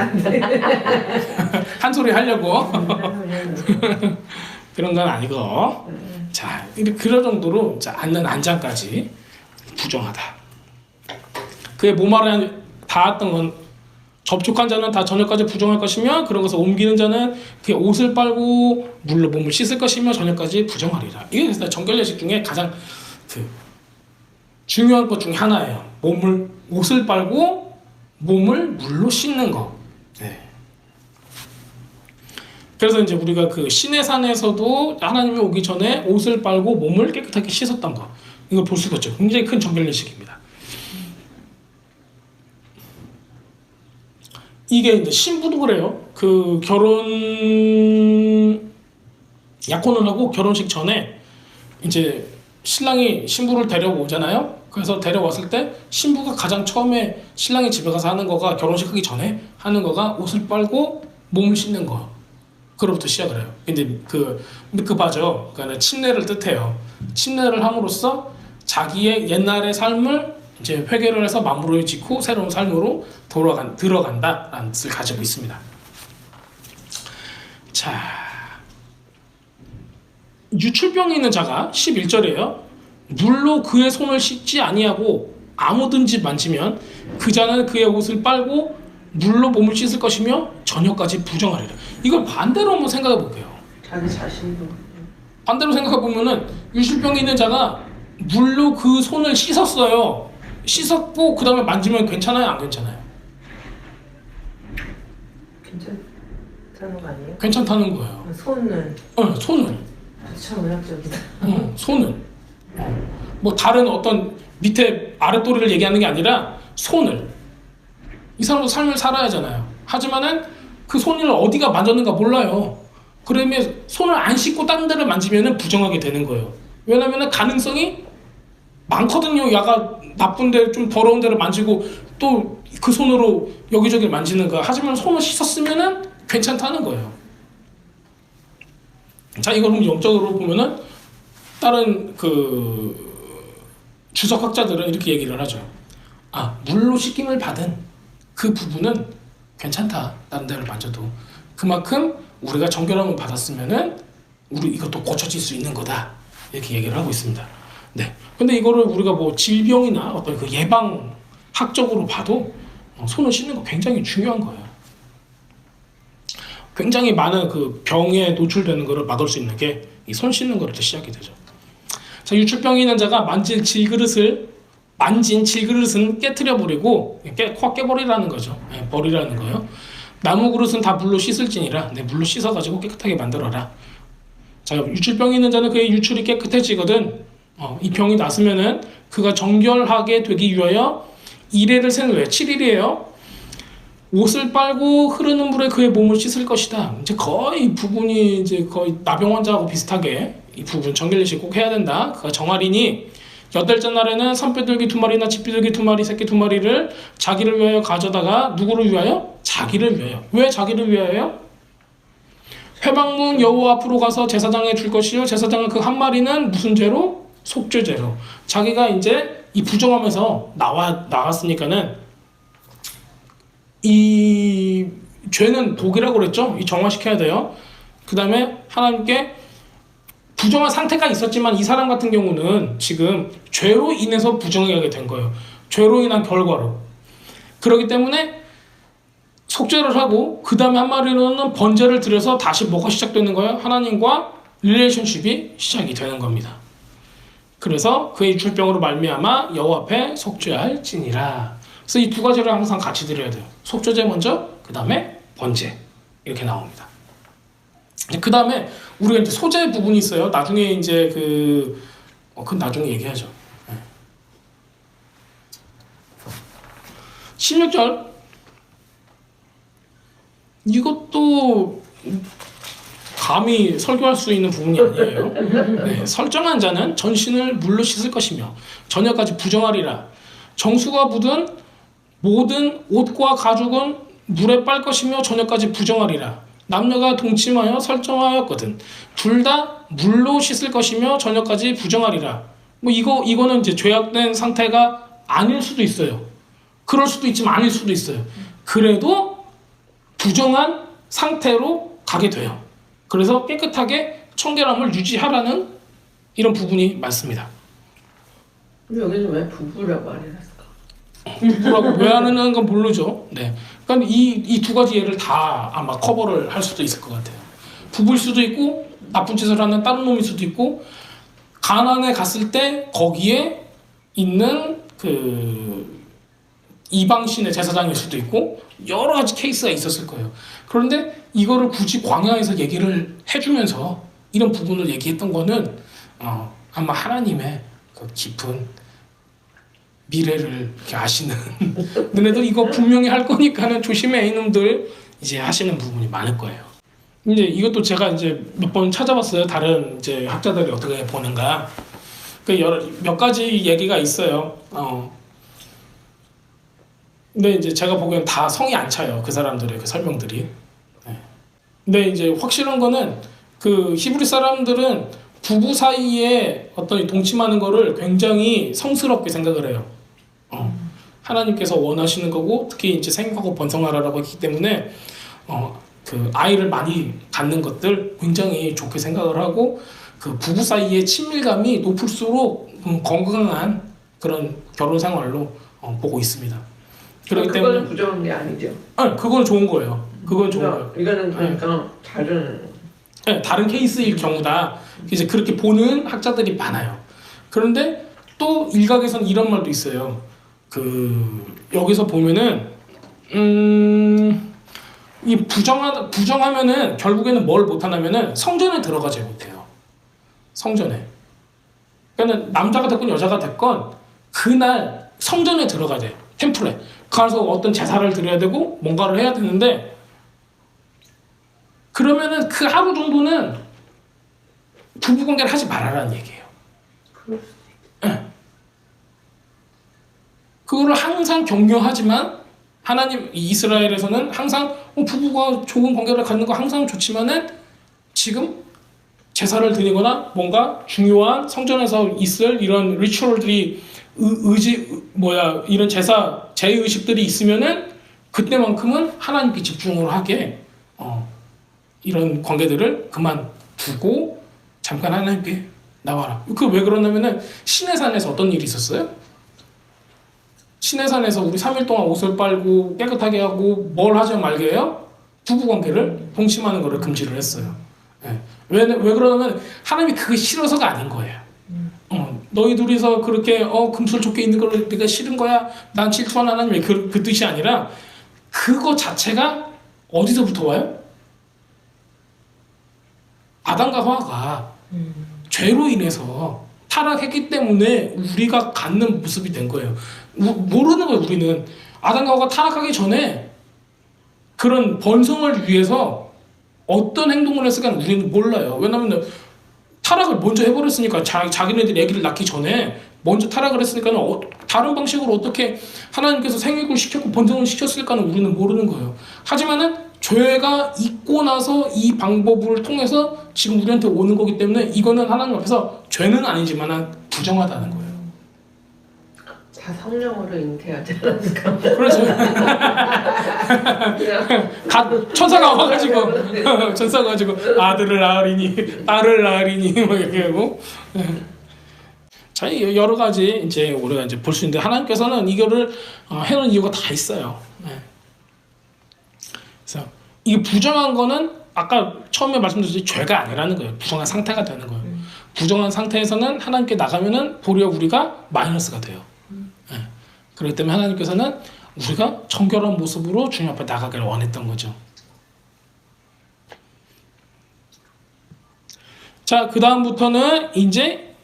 한 소리 하려고 그런 건 아니고. 자, 그런 정도로 앉는 안장까지 부정하다. 그의 몸 아래 닿았던 건 접촉한 자는 다 저녁까지 부정할 것이며 그런 것을 옮기는 자는 그의 옷을 빨고 물로 몸을 씻을 것이며 저녁까지 부정하리라. 이게 그래서 정결례식 중에 가장 중요한 것 중에 하나예요. 옷을 빨고 몸을 물로 씻는 거. 네. 그래서 이제 우리가 그 시내산에서도 하나님이 오기 전에 옷을 빨고 몸을 깨끗하게 씻었던 거, 이거 볼 수가 있죠. 굉장히 큰 정결례식입니다. 이게 이제 신부도 그래요. 그 약혼을 하고 결혼식 전에 이제 신랑이 신부를 데려오잖아요. 그래서 데려왔을 때 신부가 가장 처음에 신랑이 집에 가서 하는 거가, 결혼식 하기 전에 하는 거가 옷을 빨고 몸을 씻는 거. 그로부터 시작을 해요. 근데 느급하죠. 그러니까 침례를 뜻해요. 침례를 함으로써 자기의 옛날의 삶을 이제 회개를 해서 마무리 짓고 새로운 삶으로 들어간다라는 뜻을 가지고 있습니다. 자, 유출병이 있는 자가 11절이에요. 물로 그의 손을 씻지 아니하고 아무든지 만지면 그 자는 그의 옷을 빨고 물로 몸을 씻을 것이며 저녁까지 부정하리라. 이걸 반대로 한번 생각해 볼게요. 자기 자신도. 반대로 생각해 보면은 유실병이 있는 자가 물로 그 손을 씻었어요. 씻었고 그 다음에 만지면 괜찮아요, 안 괜찮아요? 괜찮다는 거 아니에요? 괜찮다는 거예요. 손은? 손을. 참 의학적이다. 손을. 뭐 다른 어떤 밑에 아랫도리를 얘기하는 게 아니라 손을. 이 사람도 삶을 살아야 하잖아요. 하지만은 그 손을 어디가 만졌는가 몰라요. 그러면 손을 안 씻고 다른 데를 만지면은 부정하게 되는 거예요. 왜냐면은 가능성이 많거든요. 야가 나쁜 데, 좀 더러운 데를 만지고 또 그 손으로 여기저기 만지는 거. 하지만 손을 씻었으면은 괜찮다는 거예요. 자, 이걸 그럼 영적으로 보면은 다른 주석학자들은 이렇게 얘기를 하죠. 물로 씻김을 받은 그 부분은 괜찮다. 다른 데를 만져도. 그만큼 우리가 정결함을 받았으면은 우리 이것도 고쳐질 수 있는 거다. 이렇게 얘기를 하고 있습니다. 네. 근데 이거를 우리가 뭐 질병이나 어떤 그 예방학적으로 봐도 손을 씻는 거 굉장히 중요한 거예요. 굉장히 많은 그 병에 노출되는 거를 막을 수 있는 게 이 손 씻는 거부터 시작이 되죠. 자, 유출병이 있는 자가 만진 질그릇은 깨트려 버리고 확 깨버리라는 거죠. 버리라는 거예요. 나무 그릇은 다 물로 씻을지니라. 물로 씻어가지고 깨끗하게 만들어라. 자, 유출병이 있는 자는 그의 유출이 깨끗해지거든. 이 병이 났으면은 그가 정결하게 되기 위하여 1회를 세는 거예요. 7일이에요. 옷을 빨고 흐르는 물에 그의 몸을 씻을 것이다. 이제 거의 부분이 이제 거의 나병 환자하고 비슷하게 이 부분 정결례식 꼭 해야 된다. 그가 정하리니 8째 날에는 산비둘기 2마리나 집비둘기 2마리, 새끼 2마리를 자기를 위하여 가져다가 누구를 위하여? 자기를 위하여. 왜 자기를 위하여? 회막문 여호와 앞으로 가서 제사장에 줄 것이요. 제사장은 그 한 마리는 무슨 죄로? 속죄죄로. 자기가 이제 이 부정하면서 나왔으니까는 이 죄는 독이라고 그랬죠. 이 정화시켜야 돼요. 그 다음에 하나님께 부정한 상태가 있었지만 이 사람 같은 경우는 지금 죄로 인해서 부정하게 된 거예요. 죄로 인한 결과로. 그렇기 때문에 속죄를 하고 그 다음에 한 마리로는 번제를 드려서 다시 뭐가 시작되는 거예요? 하나님과 릴레이션십이 시작이 되는 겁니다. 그래서 그의 유출병으로 말미암아 여호와 앞에 속죄할지니라. 그래서 이 두 가지를 항상 같이 드려야 돼요. 속죄제 먼저, 그 다음에 번제. 이렇게 나옵니다. 그 다음에 우리가 이제 소재 부분이 있어요. 나중에 이제 그건 나중에 얘기하죠. 16절. 이것도 감히 설교할 수 있는 부분이 아니에요. 네, 설정한 자는 전신을 물로 씻을 것이며 저녁까지 부정하리라. 정수가 묻은 모든 옷과 가죽은 물에 빨 것이며 저녁까지 부정하리라. 남녀가 동침하여 설정하였거든. 둘 다 물로 씻을 것이며 저녁까지 부정하리라. 뭐 이거는 이제 죄악된 상태가 아닐 수도 있어요. 그럴 수도 있지만 아닐 수도 있어요. 그래도 부정한 상태로 가게 돼요. 그래서 깨끗하게 청결함을 유지하라는 이런 부분이 많습니다. 근데 여기는 왜 부부라고 안 해놨을까? 부부라고 왜 하는 건 모르죠. 네. 그러니까 이 두 가지 예를 다 아마 커버를 할 수도 있을 것 같아요. 부부일 수도 있고 나쁜 짓을 하는 다른 놈일 수도 있고 가나안에 갔을 때 거기에 있는 그 이방신의 제사장일 수도 있고 여러 가지 케이스가 있었을 거예요. 그런데 이거를 굳이 광야에서 얘기를 해주면서 이런 부분을 얘기했던 거는 아마 하나님의 그 깊은 미래를 이렇게 아시는 너네들 이거 분명히 할 거니까는 조심해 이놈들 이제 하시는 부분이 많을 거예요. 근데 이것도 제가 이제 몇 번 찾아봤어요. 다른 이제 학자들이 어떻게 보는가. 그 몇 가지 얘기가 있어요. 근데 이제 제가 보기엔 다 성이 안 차요. 그 사람들의 그 설명들이. 네. 근데 이제 확실한 거는 그 히브리 사람들은 부부 사이에 어떤 동침하는 거를 굉장히 성스럽게 생각을 해요. 하나님께서 원하시는 거고 특히 이제 생육하고 번성하라라고 했기 때문에 그 아이를 많이 갖는 것들 굉장히 좋게 생각을 하고 그 부부 사이의 친밀감이 높을수록 건강한 그런 결혼 생활로 보고 있습니다. 그렇기 때문에 그거는 부정한 게 아니죠. 그건 좋은 거예요. 그건 좋은 거예요. 이거는 그러니까 다른 케이스일 경우다. 이제 그렇게 보는 학자들이 많아요. 그런데 또 일각에서는 이런 말도 있어요. 그 여기서 보면은 이 부정하면은 결국에는 뭘 못하냐면은 성전에 들어가지 못해요. 성전에. 그러니까 남자가 됐건 여자가 됐건 그날 성전에 들어가야 돼. 템플에. 가서 어떤 제사를 드려야 되고 뭔가를 해야 되는데 그러면은 그 하루 정도는 부부관계를 하지 말아라는 얘기예요. 네. 그거를 항상 격려하지만 하나님 이스라엘에서는 항상 부부가 좋은 관계를 갖는 거 항상 좋지만은 지금 제사를 드리거나 뭔가 중요한 성전에서 있을 이런 리추얼들이 이런 제의식들이 있으면은 그때만큼은 하나님께 집중을 하게 이런 관계들을 그만두고 잠깐 하나님께 나와라. 그 왜 그러냐면은 시내산에서 어떤 일이 있었어요? 시내산에서 우리 3일 동안 옷을 빨고 깨끗하게 하고 뭘 하지 말게 해요? 부부관계를 동침하는 것을 금지를 했어요. 네. 왜 그러냐면 하나님이 그게 싫어서가 아닌 거예요. 너희 둘이서 그렇게 금슬좋게 있는 걸 내가 싫은 거야. 난 질투하는 하나님의 그 뜻이 아니라 그거 자체가 어디서부터 와요? 아담과 하와가 죄로 인해서 타락했기 때문에 우리가 갖는 모습이 된 거예요. 모르는 거예요. 우리는 아담과 하와가 타락하기 전에 그런 번성을 위해서 어떤 행동을 했을까 우리는 몰라요. 왜냐하면 타락을 먼저 해버렸으니까 자기네들이 아기를 낳기 전에 먼저 타락을 했으니까 다른 방식으로 어떻게 하나님께서 생육을 시켰고 번성을 시켰을까는 우리는 모르는 거예요. 하지만은 죄가 있고 나서 이 방법을 통해서 지금 우리한테 오는 거기 때문에 이거는 하나님 앞에서 죄는 아니지만 부정하다는 거예요. 다 성령으로 잉태하지 않았을까? 그렇죠. 다 천사가 와가지고 천사가 와가지고 아들을 낳으리니 딸을 낳으리니 막 이렇게 하고. 자, 여러 가지 이제 우리가 이제 볼 수 있는데 하나님께서는 이거를 해놓은 이유가 다 있어요. 그래서 이 부정한 거는 아까 처음에 말씀드렸듯이 죄가 아니라는 거예요. 부정한 상태가 되는 거예요. 부정한 상태에서는 하나님께 나가면은 도리어 우리가 마이너스가 돼요. 그렇기 때문에 하나님께서는 우리가 정결한 모습으로 주님 앞에 나가기를 원했던 거죠. 자, 그 다음부터는 이제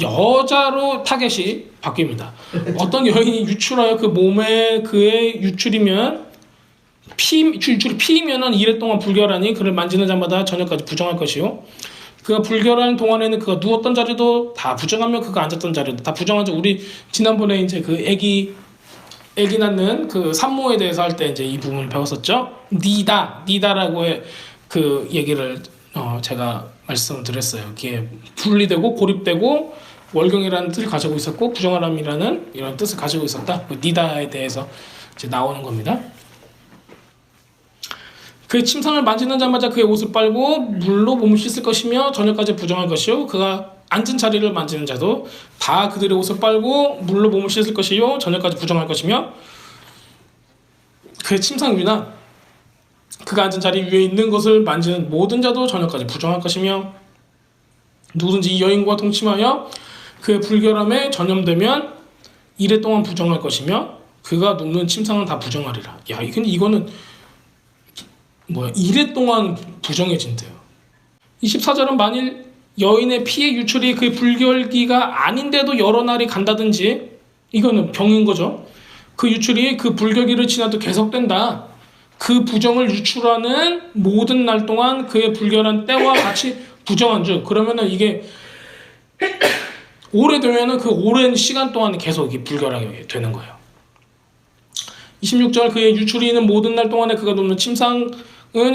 여자로 타겟이 바뀝니다. 어떤 여인이 유출하여 그 몸에 그의 유출이면 유출이 피이면은 이래 동안 불결하니 그를 만지는 자마다 저녁까지 부정할 것이요. 그가 불결한 동안에는 그가 누웠던 자리도 다 부정하며 그가 앉았던 자리도 다 부정하죠. 우리 지난번에 이제 그 애기 낳는 그 산모에 대해서 할 때 이제 이 부분 배웠었죠. 니다라고 그 얘기를 제가 말씀드렸어요. 이게 분리되고 고립되고 월경이라는 뜻을 가지고 있었고 부정하람이라는 이런 뜻을 가지고 있었다. 그 니다에 대해서 이제 나오는 겁니다. 그의 침상을 만지는 자마자 그의 옷을 빨고 물로 몸을 씻을 것이며 저녁까지 부정할 것이요. 그가 앉은 자리를 만지는 자도 다 그들의 옷을 빨고 물로 몸을 씻을 것이요. 저녁까지 부정할 것이며 그의 침상 위나 그가 앉은 자리 위에 있는 것을 만지는 모든 자도 저녁까지 부정할 것이며 누구든지 이 여인과 동침하여 그의 불결함에 전염되면 이래 동안 부정할 것이며 그가 눕는 침상은 다 부정하리라. 야, 근데 이거는 이래 동안 부정해진대요. 24절은 만일 여인의 피의 유출이 그의 불결기가 아닌데도 여러 날이 간다든지 이거는 병인 거죠. 그 유출이 그 불결기를 지나도 계속된다. 그 부정을 유출하는 모든 날 동안 그의 불결한 때와 같이 부정한 즉 그러면은 이게 오래되면은 그 오랜 시간 동안 계속 불결하게 되는 거예요. 26절 그의 유출이 있는 모든 날 동안에 그가 눕는 침상은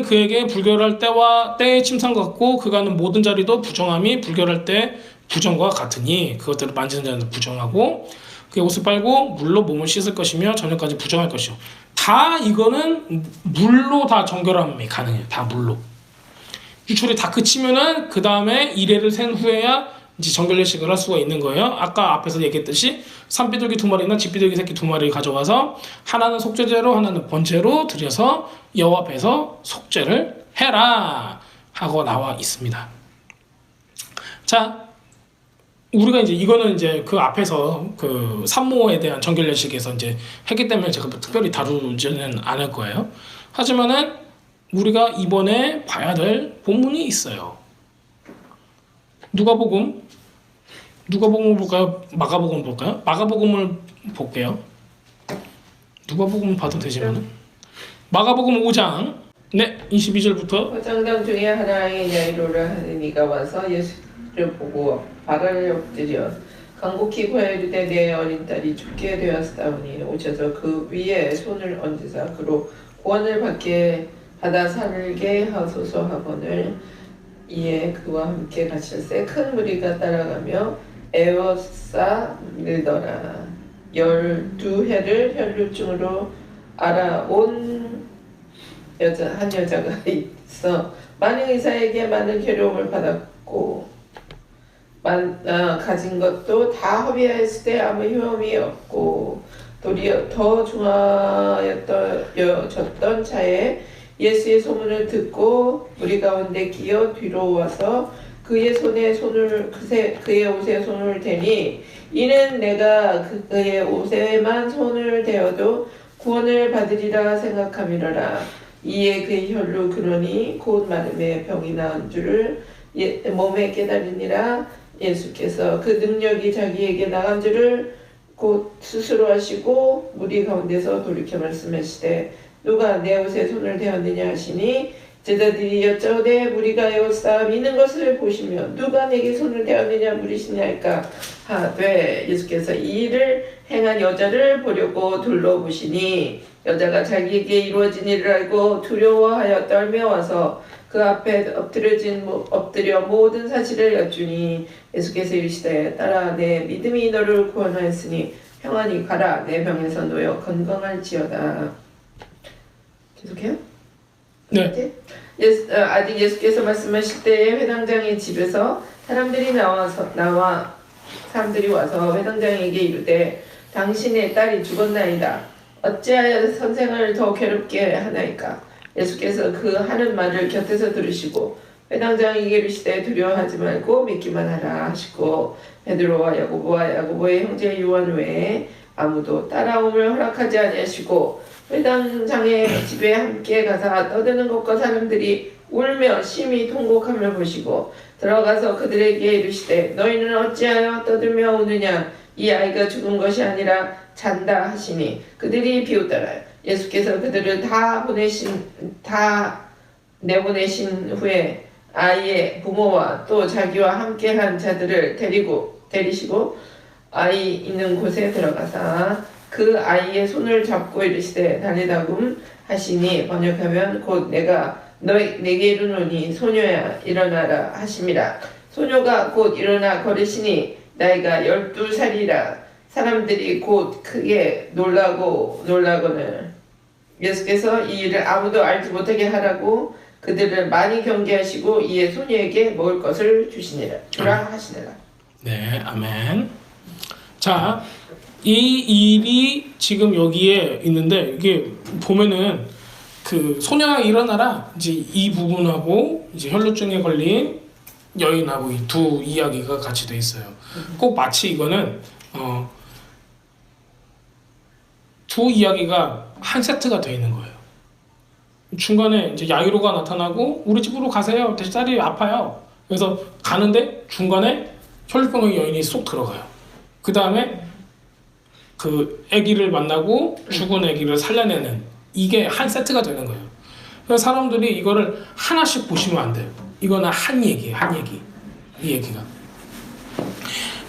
그에게 불결할 때와 때의 침상과 같고 그가 는 모든 자리도 부정함이 불결할 때 부정과 같으니 그것들을 만지는 자는 부정하고 그의 옷을 빨고 물로 몸을 씻을 것이며 저녁까지 부정할 것이요. 다 이거는 물로 다 정결함이 가능해요. 다 물로. 유출이 다 그치면은 그 다음에 이래를 센 후에야 이제 정결례식을 할 수가 있는 거예요. 아까 앞에서 얘기했듯이 산비둘기 2마리나 집비둘기 새끼 2마리 가져가서 하나는 속죄제로 하나는 번제로 드려서 여호와 앞에서 속죄를 해라 하고 나와 있습니다. 자, 우리가 이제 이거는 이제 그 앞에서 그 산모에 대한 정결례식에서 이제 했기 때문에 제가 뭐 특별히 다루지는 않을 거예요. 하지만은 우리가 이번에 봐야 될 본문이 있어요. 누가복음을 볼까요? 마가복음 볼까요? 마가복음을 볼게요. 누가복음 봐도 되지만은 마가복음 5장 22절부터 화장당 중에 하나의 야이로를 하는 이가 와서 예수를 보고 발을 엎드려 간곡히 구하이르되 내 어린 딸이 죽게 되었사오니 오셔서 그 위에 손을 얹으사 그로 구원을 받아 살게 하소서 하거늘 이에 그와 함께 가실새 큰 무리가 따라가며 에워싸 늘더라. 12해를 혈루증으로 알아온 한 여자가 있어 많은 의사에게 많은 괴로움을 받았고 가진 것도 다 허비하였을 때 아무 힘이 없고 도리어 더 중하였던 차에 예수의 소문을 듣고 무리 가운데 기어 뒤로 와서 그의 손에 그의 옷에 손을 대니 이는 내가 그의 옷에만 손을 대어도 구원을 받으리라 생각함이로라. 이에 그의 혈루 근원이 곧 마름에 병이 나은 줄을 몸에 깨달으니라. 예수께서 그 능력이 자기에게 나간 줄을 곧 스스로 하시고 무리 가운데서 돌이켜 말씀하시되 누가 내 옷에 손을 대었느냐 하시니 제자들이 여짜오되 무리가 에워싸 미는 것을 보시며 누가 내게 손을 대었느냐 물으시냐니까 하되 예수께서 이 일을 행한 여자를 보려고 둘러보시니 여자가 자기에게 이루어진 일을 알고 두려워하여 떨며와서 그 앞에 엎드려 모든 사실을 여쭈니 예수께서 이르시되 딸아 내 믿음이 너를 구원하였으니 평안히 가라 내 병에서 놓여 건강할지어다. 계속해요? 네. 아직 예수께서 말씀하실 때에 회당장의 집에서 사람들이 와서 회당장에게 이르되 당신의 딸이 죽었나이다. 어찌하여 선생을 더 괴롭게 하나이까? 예수께서 그 하는 말을 곁에서 들으시고 회당장에게 이르시되 두려워하지 말고 믿기만 하라 하시고 베드로와 야고보의 형제 요한 외에 아무도 따라옴을 허락하지 아니하시고 회당장의 집에 함께 가사 떠드는 것과 사람들이 울며 심히 통곡함을 보시고 들어가서 그들에게 이르시되 너희는 어찌하여 떠들며 우느냐 이 아이가 죽은 것이 아니라 잔다 하시니 그들이 비웃더라. 예수께서 그들을 다 내보내신 후에 아이의 부모와 또 자기와 함께한 자들을 데리시고 아이 있는 곳에 들어가사 그 아이의 손을 잡고 이르시되 달리다굼 하시니 번역하면 곧 내가 내게 이르노니 소녀야 일어나라 하심이라. 소녀가 곧 일어나 걸으시니 나이가 12살이라. 사람들이 곧 크게 놀라거늘 예수께서 이 일을 아무도 알지 못하게 하라고 그들을 많이 경계하시고 이에 소녀에게 먹을 것을 주라 하시니라. 네, 아멘. 자, 이 일이 지금 여기에 있는데 이게 보면은 그 소녀가 일어나라 이제 이 부분하고 이제 혈루증에 걸린 여인하고 이 두 이야기가 같이 돼 있어요. 꼭 마치 이거는 두 이야기가 한 세트가 돼 있는 거예요. 중간에 이제 야이로가 나타나고 우리 집으로 가세요. 대신 딸이 아파요. 그래서 가는데 중간에 혈루병의 여인이 쏙 들어가요. 그 다음에 그 아기를 만나고 죽은 아기를 살려내는 이게 한 세트가 되는 거예요. 그래서 사람들이 이거를 하나씩 보시면 안 돼요. 이거는 한 얘기예요. 한 얘기. 이 얘기가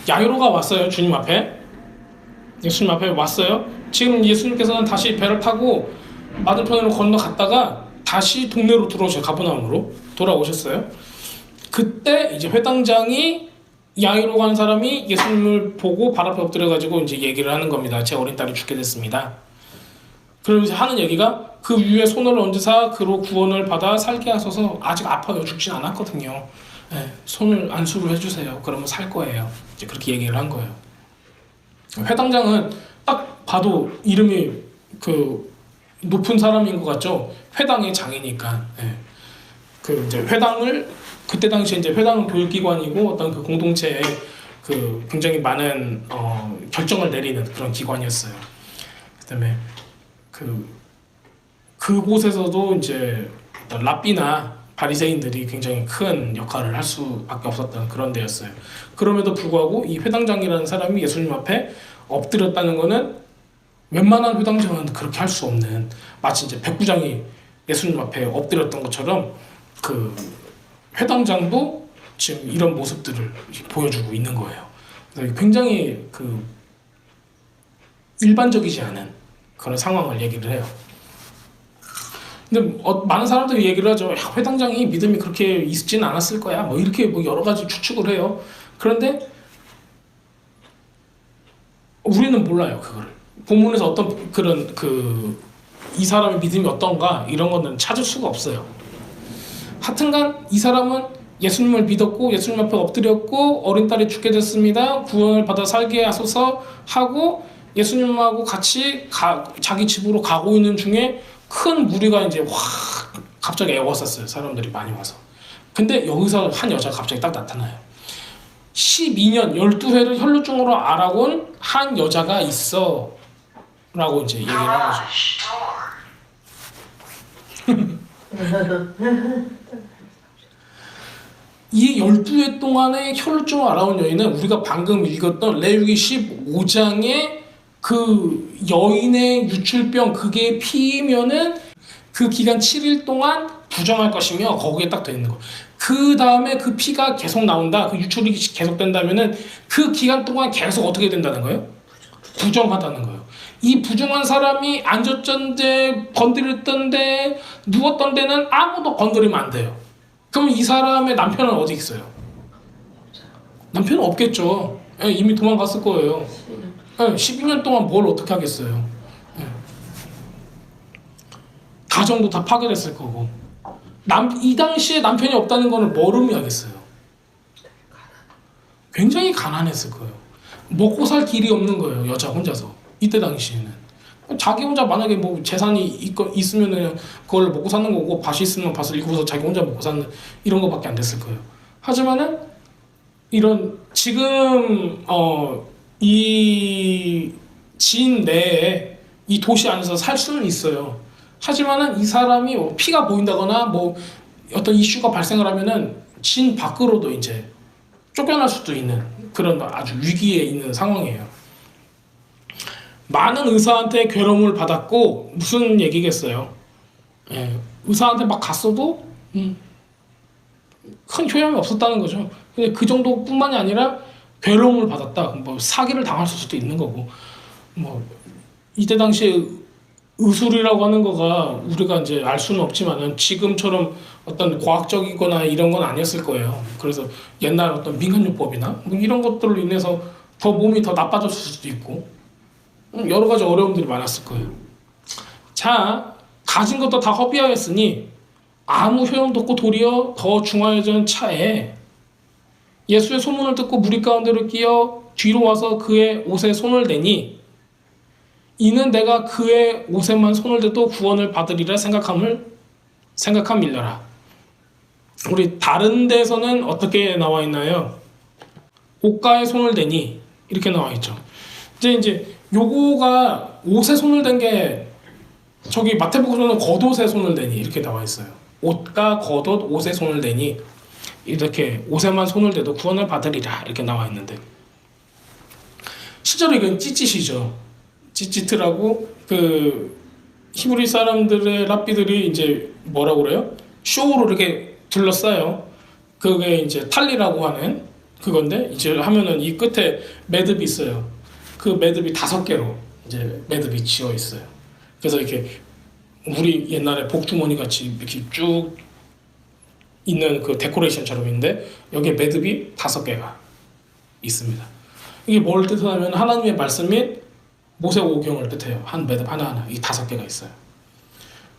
야이로가 왔어요. 주님 앞에. 예수님 앞에 왔어요. 지금 예수님께서는 다시 배를 타고 맞은편으로 건너갔다가 다시 동네로 들어오셔요. 가버나움으로 돌아오셨어요. 그때 이제 회당장이 야이로가 하는 사람이 예수님을 보고 발 앞에 엎드려가지고 이제 얘기를 하는 겁니다. 제 어린 딸이 죽게 됐습니다. 그러면서 하는 얘기가 그 위에 손을 얹으사 그로 구원을 받아 살게 하소서. 아직 아파요. 죽진 않았거든요. 네, 손을 안수를 해주세요. 그러면 살 거예요. 이제 그렇게 얘기를 한 거예요. 회당장은 딱 봐도 이름이 그 높은 사람인 것 같죠. 회당의 장이니까. 네. 그 이제 회당을 그때 당시에 이제 회당은 교육기관이고 어떤 그 공동체에 그 굉장히 많은 결정을 내리는 그런 기관이었어요. 그다음에 그곳에서도 이제 어떤 랍비나 바리새인들이 굉장히 큰 역할을 할 수밖에 없었던 그런 데였어요. 그럼에도 불구하고 이 회당장이라는 사람이 예수님 앞에 엎드렸다는 거는 웬만한 회당장은 그렇게 할 수 없는, 마치 이제 백부장이 예수님 앞에 엎드렸던 것처럼 그 회당장도 지금 이런 모습들을 보여주고 있는 거예요. 그래서 굉장히 그 일반적이지 않은 그런 상황을 얘기를 해요. 근데 많은 사람들이 얘기를 하죠. 야, 회당장이 믿음이 그렇게 있지는 않았을 거야. 뭐 이렇게 뭐 여러 가지 추측을 해요. 그런데 우리는 몰라요, 그거를. 본문에서 어떤 그런 이 사람의 믿음이 어떤가 이런 거는 찾을 수가 없어요. 하여튼간 이 사람은 예수님을 믿었고 예수님 앞에 엎드렸고 어린 딸이 죽게 됐습니다. 구원을 받아 살게 하소서 하고 예수님하고 같이 자기 집으로 가고 있는 중에 큰 무리가 이제 확 갑자기 애웠었어요. 사람들이 많이 와서. 근데 여기서 한 여자가 갑자기 딱 나타나요. 12년 12회를 혈루증으로 앓아온 한 여자가 있어 라고 이제 얘기를 하는 거죠. 이 12회 동안의 혈루증을 앓아온 여인은 우리가 방금 읽었던 레위기 15장의 그 여인의 유출병 그게 피면은 그 기간 7일 동안 부정할 것이며 거기에 딱 돼 있는 거. 그 다음에 그 피가 계속 나온다. 그 유출이 계속 된다면은 그 기간 동안 계속 어떻게 된다는 거예요? 부정하다는 거예요. 이 부정한 사람이 앉았던데 건드렸던데 누웠던 데는 아무도 건드리면 안 돼요. 그럼 이 사람의 남편은 어디 있어요? 남편은 없겠죠. 이미 도망갔을 거예요. 12년 동안 뭘 어떻게 하겠어요. 가정도 다 파괴됐을 거고. 이 당시에 남편이 없다는 거는 뭘 의미하겠어요? 굉장히 가난했을 거예요. 먹고 살 길이 없는 거예요. 여자 혼자서. 이때 당시에는. 자기 혼자 만약에 뭐 재산이 있으면은 그걸 먹고 사는 거고 밭이 있으면 밭을 일구어서 자기 혼자 먹고 사는 이런 거밖에 안 됐을 거예요. 하지만은 이런 지금 이 진 내에 이 도시 안에서 살 수는 있어요. 하지만은 이 사람이 피가 보인다거나 뭐 어떤 이슈가 발생을 하면은 진 밖으로도 이제 쫓겨날 수도 있는 그런 아주 위기에 있는 상황이에요. 많은 의사한테 괴로움을 받았고 무슨 얘기겠어요. 예, 의사한테 막 갔어도 큰 효용이 없었다는 거죠. 근데 그 정도뿐만이 아니라 괴로움을 받았다. 뭐 사기를 당할 수도 있는 거고. 뭐 이때 당시에 의술이라고 하는 거가 우리가 이제 알 수는 없지만은 지금처럼 어떤 과학적이거나 이런 건 아니었을 거예요. 그래서 옛날 어떤 민간요법이나 뭐 이런 것들로 인해서 더 몸이 더 나빠졌을 수도 있고 여러 가지 어려움들이 많았을 거예요. 자, 가진 것도 다 허비하였으니 아무 효용도 없고 도리어 더 중하여진 차에 예수의 소문을 듣고 무리 가운데로 끼어 뒤로 와서 그의 옷에 손을 대니 이는 내가 그의 옷에만 손을 대도 구원을 받으리라 생각함일러라. 우리 다른 데서는 어떻게 나와 있나요? 옷가에 손을 대니 이렇게 나와 있죠. 이제 요거가 옷에 손을 댄 게 저기 마태복음에는 겉옷에 손을 대니 이렇게 나와 있어요. 옷과 겉옷 옷에 손을 대니 이렇게 옷에만 손을 대도 구원을 받으리라 이렇게 나와 있는데 실제로 이건 찌찌시죠. 찌찌트라고 그 히브리 사람들의 랍비들이 이제 뭐라고 그래요? 쇼로 이렇게 둘러싸요. 그게 이제 탈리라고 하는 그건데 이제 하면은 이 끝에 매듭이 있어요. 그 매듭이 5개로 이제 매듭이 지어 있어요. 그래서 이렇게 우리 옛날에 복주머니 같이 이렇게 쭉 있는 그 데코레이션처럼 있는데 여기에 매듭이 5개가 있습니다. 이게 뭘 뜻하냐면 하나님의 말씀 및 모세오경을 뜻해요. 한 매듭 하나하나 이 5개가 있어요.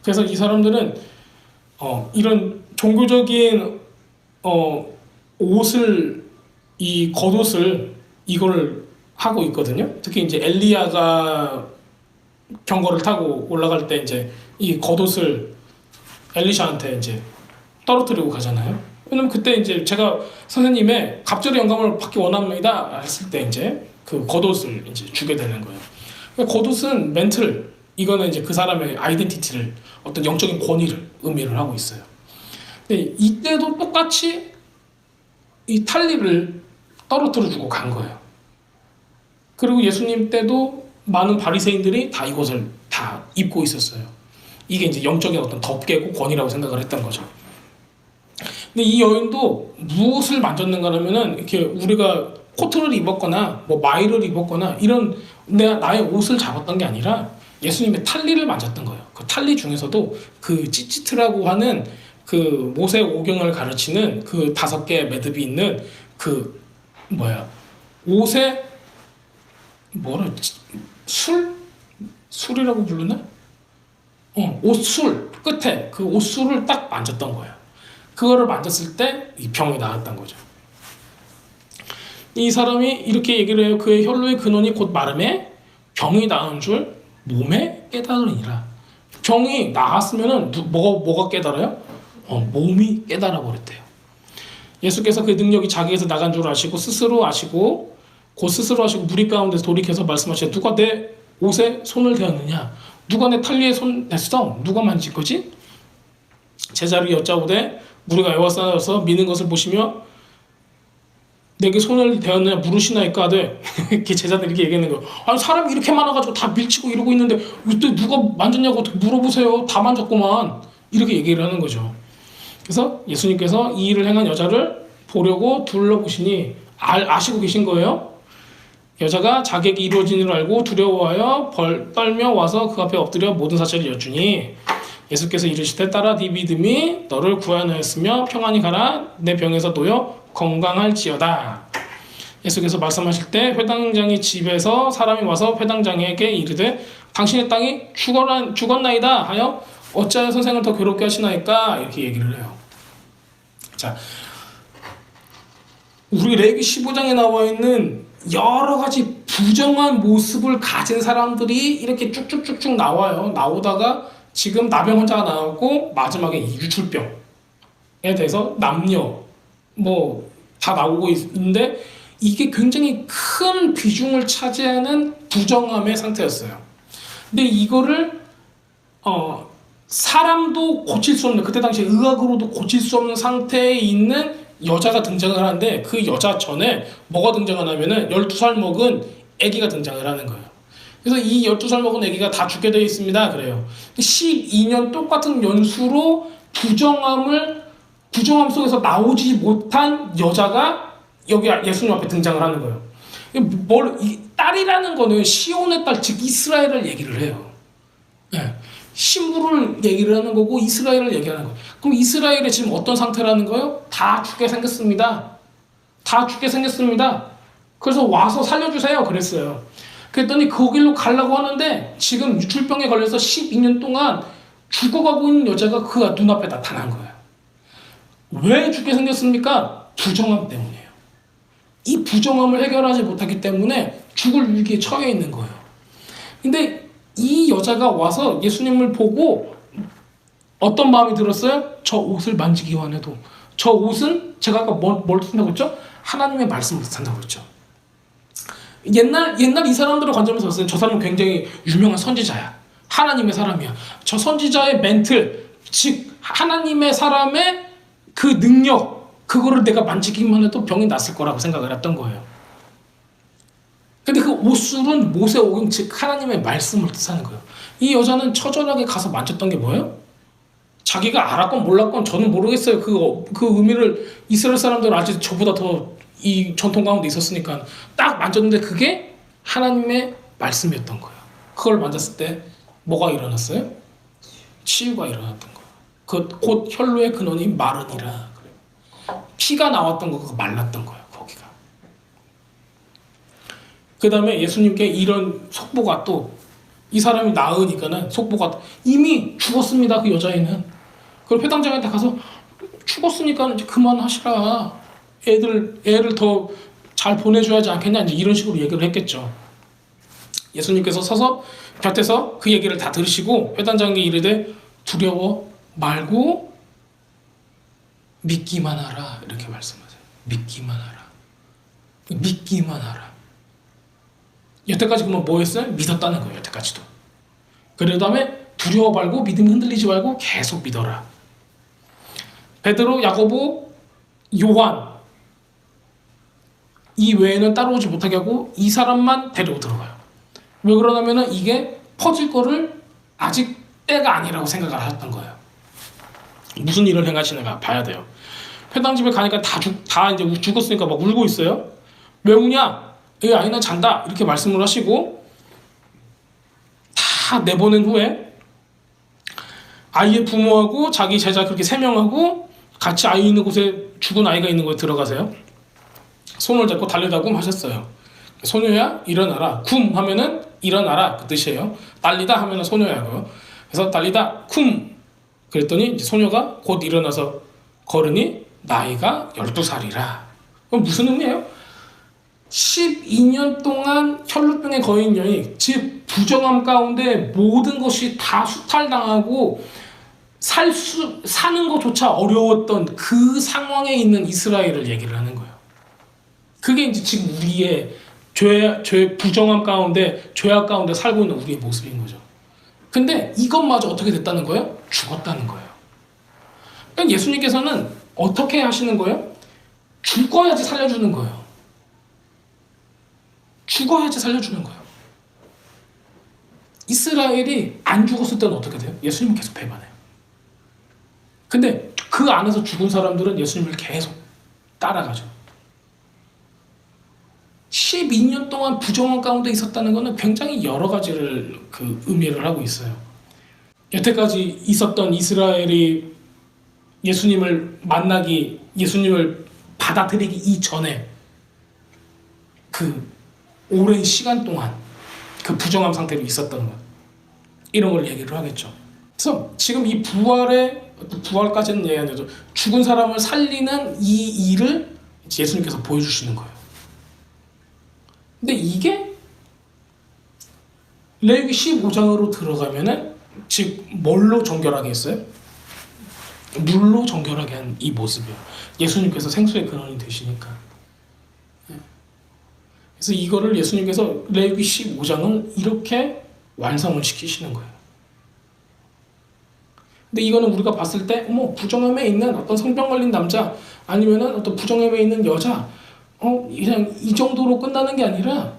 그래서 이 사람들은 이런 종교적인 옷을 이 겉옷을 이걸 하고 있거든요. 특히 이제 엘리야가 경거를 타고 올라갈 때 이제 이 겉옷을 엘리샤한테 이제 떨어뜨리고 가잖아요. 왜냐면 그때 이제 제가 선생님의 갑절의 영감을 받기 원합니다 했을 때 이제 그 겉옷을 이제 주게 되는 거예요. 겉옷은 멘틀, 이거는 이제 그 사람의 아이덴티티를 어떤 영적인 권위를 의미를 하고 있어요. 근데 이때도 똑같이 이 탈리를 떨어뜨려주고 간 거예요. 그리고 예수님 때도 많은 바리새인들이 다 이것을 다 입고 있었어요. 이게 이제 영적인 어떤 덮개고 권위라고 생각을 했던 거죠. 근데 이 여인도 무엇을 만졌는가 하면은 이렇게 우리가 코트를 입었거나 뭐 마이를 입었거나 이런 나의 옷을 잡았던 게 아니라 예수님의 탈리를 만졌던 거예요. 그 탈리 중에서도 그 찌찌트라고 하는 그 모세 오경을 가르치는 그 5개의 매듭이 있는 그 옷에 술이라고 부르나? 옷술 끝에 그 옷술을 딱 만졌던 거예요. 그거를 만졌을 때 이 병이 나았던 거죠. 이 사람이 이렇게 얘기를 해요. 그의 혈루의 근원이 곧 마름에 병이 나은 줄 몸에 깨달으니라. 병이 나았으면은 뭐가 깨달아요? 몸이 깨달아 버렸대요. 예수께서 그 능력이 자기에서 나간 줄 아시고 곧 스스로 하시고 무리 가운데서 돌이켜서 말씀하시되 누가 내 옷에 손을 대었느냐? 누가 내 탈리에 손 댔어? 누가 만질 거지? 제자를 여짜오되 무리가 에워싸서 미는 것을 보시며 내게 손을 대었느냐 물으시나이까 하되 이렇게 제자들이 이렇게 얘기하는 거예요. 아니 사람이 이렇게 많아가지고 다 밀치고 이러고 있는데 이때 누가 만졌냐고 물어보세요. 다 만졌구만. 이렇게 얘기를 하는 거죠. 그래서 예수님께서 이 일을 행한 여자를 보려고 둘러보시니 아시고 계신 거예요. 여자가 자객이 이루어진 일을 알고 두려워하여 떨며 와서 그 앞에 엎드려 모든 사실을 여쭈니 예수께서 이르시되 따라 네 믿음이 너를 구하였으며 평안히 가라 내 병에서 놓여 건강할지어다. 예수께서 말씀하실 때 회당장의 집에서 사람이 와서 회당장에게 이르되 당신의 땅이 죽었나이다 하여 어찌하여 선생을 더 괴롭게 하시나이까 이렇게 얘기를 해요. 자, 우리 레위기 15장에 나와 있는 여러 가지 부정한 모습을 가진 사람들이 이렇게 쭉쭉쭉쭉 나오다가 지금 나병 환자가 나오고 마지막에 유출병에 대해서 남녀 다 나오고 있는데 이게 굉장히 큰 비중을 차지하는 부정함의 상태였어요. 근데 이거를 사람도 고칠 수 없는, 그때 당시에 의학으로도 고칠 수 없는 상태에 있는 여자가 등장을 하는데 그 여자 전에 뭐가 등장하냐면은 12살 먹은 아기가 등장을 하는 거예요. 그래서 이 12살 먹은 아기가 다 죽게 되어 있습니다. 그래요. 12년 똑같은 연수로 부정함 속에서 나오지 못한 여자가 여기 예수님 앞에 등장을 하는 거예요. 딸이라는 거는 시온의 딸, 즉 이스라엘을 얘기를 해요. 네. 신부를 얘기를 하는 거고 이스라엘을 얘기하는 거예요. 그럼 이스라엘이 지금 어떤 상태라는 거예요? 다 죽게 생겼습니다. 다 죽게 생겼습니다. 그래서 와서 살려주세요. 그랬어요. 그랬더니 거길로 가려고 하는데 지금 유출병에 걸려서 12년 동안 죽어가고 있는 여자가 그 눈앞에 나타난 거예요. 왜 죽게 생겼습니까? 부정함 때문이에요. 이 부정함을 해결하지 못하기 때문에 죽을 위기에 처해 있는 거예요. 근데 이 여자가 와서 예수님을 보고 어떤 마음이 들었어요? 저 옷을 만지기 원해도 저 옷은 제가 아까 뭘 쓴다고 했죠? 하나님의 말씀을 뜻한다고 했죠. 옛날 이 사람들을 관점에서 봤을 때 저 사람은 굉장히 유명한 선지자야. 하나님의 사람이야. 저 선지자의 멘틀, 즉 하나님의 사람의 그 능력, 그거를 내가 만지기만 해도 병이 났을 거라고 생각을 했던 거예요. 근데 그 옷술은 모세오경, 즉 하나님의 말씀을 뜻하는 거예요. 이 여자는 처절하게 가서 만졌던 게 뭐예요? 자기가 알았건 몰랐건 저는 모르겠어요. 그 의미를 이스라엘 사람들은 아직 저보다 더 이 전통 가운데 있었으니까 딱 만졌는데 그게 하나님의 말씀이었던 거예요. 그걸 만졌을 때 뭐가 일어났어요? 치유가 일어났던 거예요. 곧 혈로의 근원이 마르니라. 피가 나왔던 거가 말랐던 거예요. 거기가. 그 다음에 예수님께 이런 속보가 또 이 사람이 나으니까는 속보가 이미 죽었습니다. 그 여자애는. 그걸 회당장한테 가서 죽었으니까 이제 그만하시라. 애를 더 잘 보내줘야지 않겠냐. 이제 이런 식으로 얘기를 했겠죠. 예수님께서 서서 곁에서 그 얘기를 다 들으시고 회당장에게 이르되 두려워 말고 믿기만 하라. 이렇게 말씀하세요. 믿기만 하라. 믿기만 하라. 여태까지 그러면 뭐 했어요? 믿었다는 거예요. 여태까지도. 그 다음에 두려워 말고 믿음이 흔들리지 말고 계속 믿어라. 베드로, 야고보, 요한 이 외에는 따라오지 못하게 하고 이 사람만 데리고 들어가요. 왜 그러냐면은 이게 퍼질 거를 아직 때가 아니라고 생각을 하셨던 거예요. 무슨 일을 행하시는가 봐야 돼요. 회당집에 가니까 다 이제 죽었으니까 막 울고 있어요. 왜 우냐? 아이는 잔다. 이렇게 말씀을 하시고 다 내보낸 후에 아이의 부모하고 자기 제자 그렇게 3명하고 같이 아이 있는 곳에 죽은 아이가 있는 곳에 들어가세요. 손을 잡고 달리다굼 하셨어요. 소녀야 일어나라. 쿰 하면은 일어나라 그 뜻이에요. 달리다 하면은 소녀야고요. 그래서 달리다 쿰 그랬더니 이제 소녀가 곧 일어나서 걸으니 나이가 12살이라. 그럼 무슨 의미예요? 12년 동안 혈루병에 걸린 여인, 즉 부정함 가운데 모든 것이 다 수탈당하고 사는 것조차 어려웠던 그 상황에 있는 이스라엘을 얘기를 하는 거예요. 그게 이제 지금 우리의 죄 부정함 가운데 죄악 가운데 살고 있는 우리의 모습인 거죠. 근데 이것마저 어떻게 됐다는 거예요? 죽었다는 거예요. 그러니까 예수님께서는 어떻게 하시는 거예요? 죽어야지 살려주는 거예요. 죽어야지 살려주는 거예요. 이스라엘이 안 죽었을 때는 어떻게 돼요? 예수님은 계속 배반해요. 근데 그 안에서 죽은 사람들은 예수님을 계속 따라가죠. 12년 동안 부정한 가운데 있었다는 것은 굉장히 여러 가지를 의미를 하고 있어요. 여태까지 있었던 이스라엘이 예수님을 만나기, 예수님을 받아들이기 이전에 그 오랜 시간 동안 그 부정함 상태로 있었던 것, 이런 걸 얘기를 하겠죠. 그래서 지금 이 부활까지는 얘기 안 해도 죽은 사람을 살리는 이 일을 예수님께서 보여주시는 거예요. 근데 이게 레위기 15장으로 들어가면은 즉 뭘로 정결하게 했어요? 물로 정결하게 한 이 모습이에요. 예수님께서 생수의 근원이 되시니까. 그래서 이거를 예수님께서 레위기 15장을 이렇게 완성을 시키시는 거예요. 근데 이거는 우리가 봤을 때 부정함에 있는 어떤 성병 걸린 남자 아니면은 어떤 부정함에 있는 여자 그냥 이 정도로 끝나는 게 아니라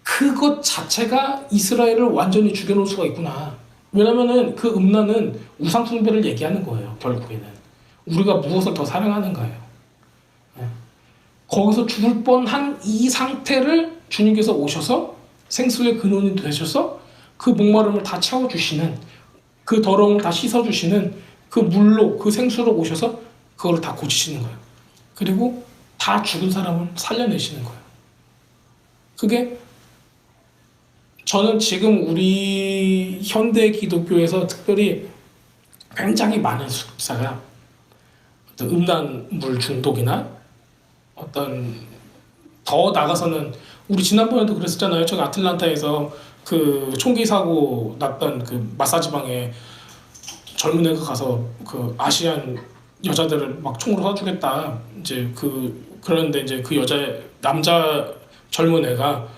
그것 자체가 이스라엘을 완전히 죽여놓을 수가 있구나. 왜냐면은 그 음란은 우상 숭배를 얘기하는 거예요. 결국에는 우리가 무엇을 더 사랑하는가예요. 예. 거기서 죽을 뻔한 이 상태를 주님께서 오셔서 생수의 근원이 되셔서 그 목마름을 다 채워주시는, 그 더러움을 다 씻어주시는 그 물로, 그 생수로 오셔서 그거를 다 고치시는 거예요. 그리고 다 죽은 사람을 살려내시는 거예요. 그게 저는 지금 우리 현대 기독교에서 특별히 굉장히 많은 숫자가 어떤 음란물 중독이나 어떤 더 나가서는 우리 지난번에도 그랬었잖아요. 저기 아틀란타에서 그 총기 사고 났던 그 마사지방에 젊은 애가 가서 그 아시안 여자들을 막 총으로 쏴주겠다. 이제 그런데 이제 그 남자 젊은 애가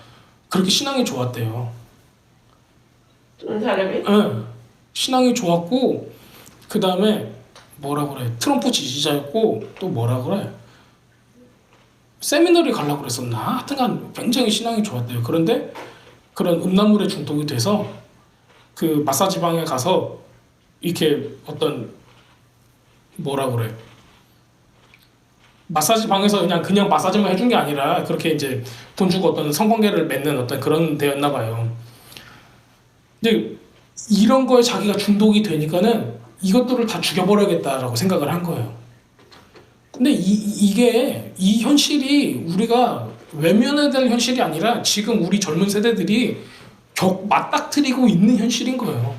그렇게 신앙이 좋았대요. 좀 사람이? 응. 신앙이 좋았고 그 다음에 뭐라 그래? 트럼프 지지자였고 또 뭐라 그래? 세미나리 가려고 그랬었나? 하여튼간 굉장히 신앙이 좋았대요. 그런데 그런 음란물에 중독이 돼서 그 마사지방에 가서 이렇게 어떤 뭐라 그래? 마사지방에서 그냥 마사지만 해준 게 아니라 그렇게 이제 돈 주고 어떤 성관계를 맺는 어떤 그런 데였나 봐요. 근데 이런 거에 자기가 중독이 되니까는 이것들을 다 죽여버려야겠다라고 생각을 한 거예요. 근데 이게 이 현실이 우리가 외면해야 될 현실이 아니라 지금 우리 젊은 세대들이 맞닥뜨리고 있는 현실인 거예요.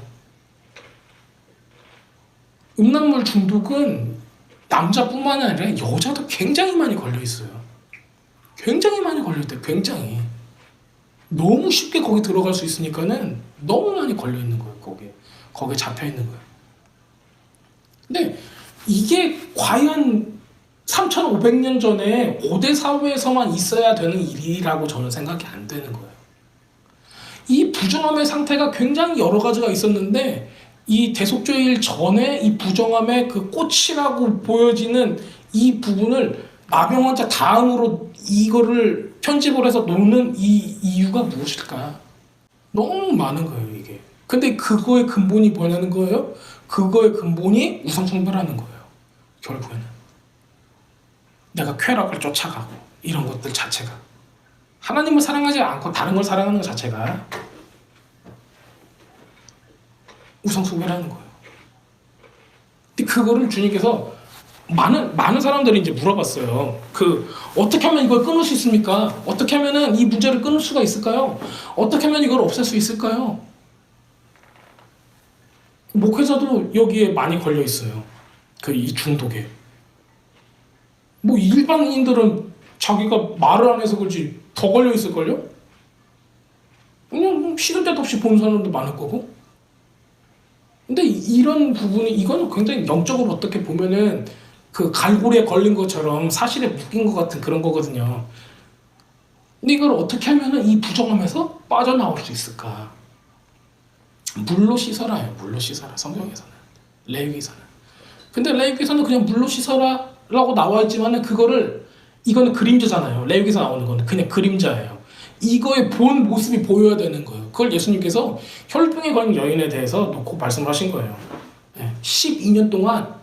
음란물 중독은 남자뿐만 아니라 여자도 굉장히 많이 걸려 있어요. 굉장히 많이 걸려 있대. 굉장히 너무 쉽게 거기 들어갈 수 있으니까는 너무 많이 걸려 있는 거예요. 거기에 잡혀 있는 거예요. 근데 이게 과연 3,500년 전에 고대 사회에서만 있어야 되는 일이라고 저는 생각이 안 되는 거예요. 이 부정함의 상태가 굉장히 여러 가지가 있었는데 이 대속죄일 전에 이 부정함의 그 꽃이라고 보여지는 이 부분을 나병원자 다음으로 이거를 편집을 해서 놓는 이 이유가 무엇일까? 너무 많은 거예요, 이게. 근데 그거의 근본이 뭐냐는 거예요? 그거의 근본이 우상숭배라는 거예요. 결국에는. 내가 쾌락을 쫓아가고 이런 것들 자체가. 하나님을 사랑하지 않고 다른 걸 사랑하는 것 자체가 우상숭배라는 거예요. 근데 그거를 주님께서 많은 사람들이 이제 물어봤어요. 어떻게 하면 이걸 끊을 수 있습니까? 어떻게 하면은 이 문제를 끊을 수가 있을까요? 어떻게 하면 이걸 없앨 수 있을까요? 목회자도 여기에 많이 걸려 있어요. 이 중독에. 뭐 일반인들은 자기가 말을 안 해서 그렇지 더 걸려 있을걸요? 그냥 시도 때도 없이 보는 사람도 많을 거고. 근데 이런 부분이 이거는 굉장히 영적으로 어떻게 보면은 그 갈고리에 걸린 것처럼 사실에 묶인 것 같은 그런 거거든요. 근데 이걸 어떻게 하면은 이 부정함에서 빠져나올 수 있을까? 물로 씻어라요. 물로 씻어라. 성경에서는. 레위기서는. 근데 레위기서는 그냥 물로 씻어라라고 나와 있지만은 이거는 그림자잖아요. 레위기서 나오는 거는 그냥 그림자예요. 이거의 본 모습이 보여야 되는 거예요. 그걸 예수님께서 혈병에 걸린 여인에 대해서 놓고 말씀을 하신 거예요. 12년 동안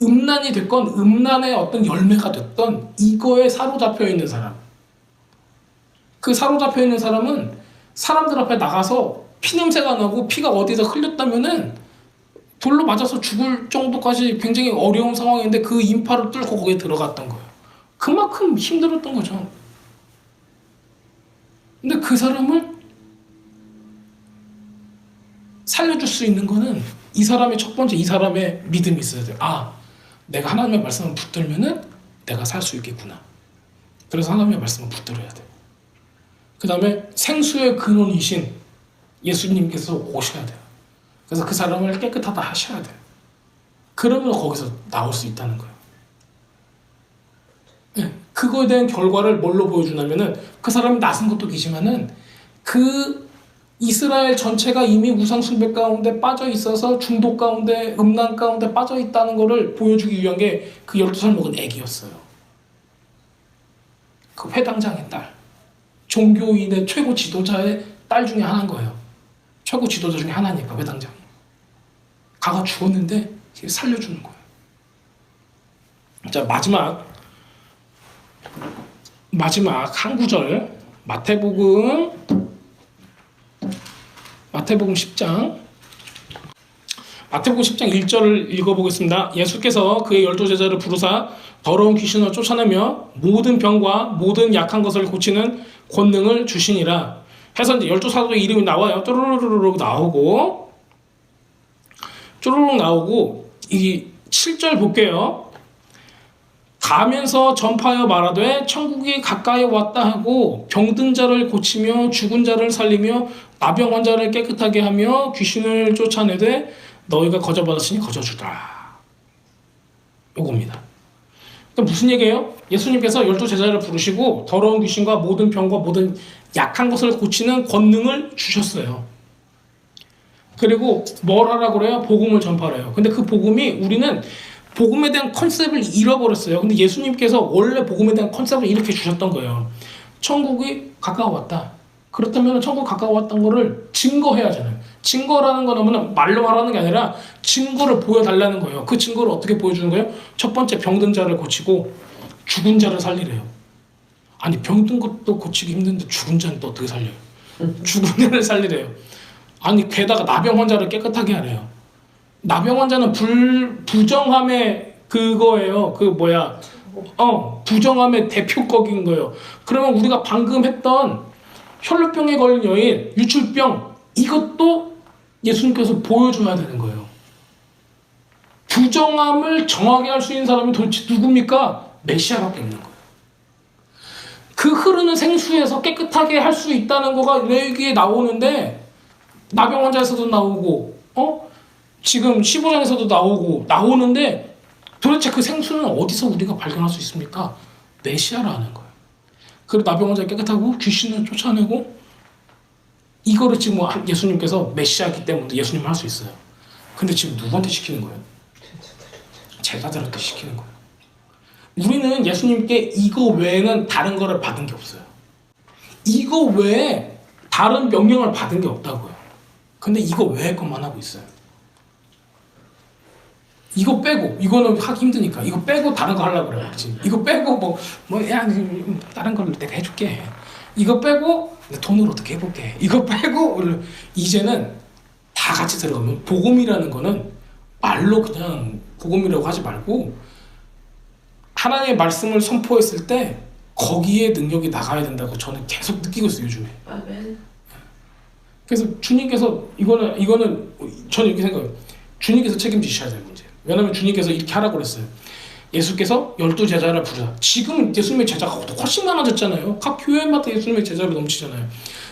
음란이 됐건 음란의 어떤 열매가 됐건 이거에 사로잡혀 있는 사람. 그 사로잡혀 있는 사람은 사람들 앞에 나가서 피냄새가 나고 피가 어디서 흘렸다면은 돌로 맞아서 죽을 정도까지 굉장히 어려운 상황인데 그 인파를 뚫고 거기에 들어갔던 거예요. 그만큼 힘들었던 거죠. 근데 그 사람을 살려줄 수 있는 거는 이 사람의 첫 번째 이 사람의 믿음이 있어야 돼요. 내가 하나님의 말씀을 붙들면은 내가 살 수 있겠구나. 그래서 하나님의 말씀을 붙들어야 돼. 그 다음에 생수의 근원이신 예수님께서 오셔야 돼요. 그래서 그 사람을 깨끗하다 하셔야 돼요. 그러면 거기서 나올 수 있다는 거예요. 그거에 대한 결과를 뭘로 보여주냐면은 그 사람이 나선 것도 기지만은 그 이스라엘 전체가 이미 우상숭배 가운데 빠져 있어서 중독 가운데 음란 가운데 빠져 있다는 것을 보여주기 위한 게 그 12살 먹은 애기였어요. 그 회당장의 딸. 종교인의 최고 지도자의 딸 중에 하나인 거예요. 최고 지도자 중에 하나니까 회당장이. 가가 죽었는데 살려주는 거예요. 자, 마지막 한 구절, 마태복음 10장 1절을 읽어보겠습니다. 예수께서 그의 12제자를 부르사 더러운 귀신을 쫓아내며 모든 병과 모든 약한 것을 고치는 권능을 주시니라 해서 이제 12사도의 이름이 나와요. 쪼르르르르 나오고 이 7절 볼게요. 가면서 전파하여 말하되 천국이 가까이 왔다 하고 병든 자를 고치며 죽은 자를 살리며 나병 환자를 깨끗하게 하며 귀신을 쫓아내되 너희가 거저받았으니 거저주라. 요겁니다. 그러니까 무슨 얘기예요? 예수님께서 12제자를 부르시고 더러운 귀신과 모든 병과 모든 약한 것을 고치는 권능을 주셨어요. 그리고 뭘 하라고 그래요? 복음을 전파해요. 근데 그 복음이 우리는 복음에 대한 컨셉을 잃어버렸어요. 근데 예수님께서 원래 복음에 대한 컨셉을 이렇게 주셨던 거예요. 천국이 가까워왔다. 그렇다면 천국 가까워왔던 거를 증거해야 하잖아요. 증거라는 거는 말로 말하는 게 아니라 증거를 보여달라는 거예요. 그 증거를 어떻게 보여주는 거예요? 첫 번째 병든 자를 고치고 죽은 자를 살리래요. 아니 병든 것도 고치기 힘든데 죽은 자는 또 어떻게 살려요? 죽은 자를 살리래요. 아니 게다가 나병 환자를 깨끗하게 하래요. 나병 환자는 부정함의 그거예요. 부정함의 대표격인 거예요. 그러면 우리가 방금 했던 혈루병에 걸린 여인, 유출병 이것도 예수님께서 보여줘야 되는 거예요. 부정함을 정하게 할 수 있는 사람이 도대체 누굽니까? 메시아밖에 없는 거예요. 그 흐르는 생수에서 깨끗하게 할 수 있다는 거가 레위기에 나오는데 나병 환자에서도 나오고 지금 15장에서도 나오는데 도대체 그 생수는 어디서 우리가 발견할 수 있습니까? 메시아라는 거예요. 그리고 나병 환자 깨끗하고 귀신을 쫓아내고 이거를 지금 예수님께서 메시아이기 때문에 예수님 할 수 있어요. 근데 지금 누구한테 시키는 거예요? 제자들한테 시키는 거예요. 우리는 예수님께 이거 외에는 다른 거를 받은 게 없어요. 이거 외에 다른 명령을 받은 게 없다고요. 근데 이거 외의 것만 하고 있어요. 이거 빼고 이거는 하기 힘드니까 이거 빼고 다른 거 하려고 그래요. 그치? 이거 빼고 다른 걸 내가 해줄게. 이거 빼고 돈으로 어떻게 해볼게. 이거 빼고 이제는 다 같이 들어가면 복음이라는 거는 말로 그냥 복음이라고 하지 말고 하나님의 말씀을 선포했을 때 거기에 능력이 나가야 된다고 저는 계속 느끼고 있어요. 요즘에. 아멘. 그래서 주님께서 이거는 저는 이렇게 생각해요. 주님께서 책임지셔야 될 문제. 왜냐하면 주님께서 이렇게 하라고 그랬어요. 예수께서 12제자를 부르자. 지금 예수님의 제자가 훨씬 많아졌잖아요. 각 교회마다 예수님의 제자로 넘치잖아요.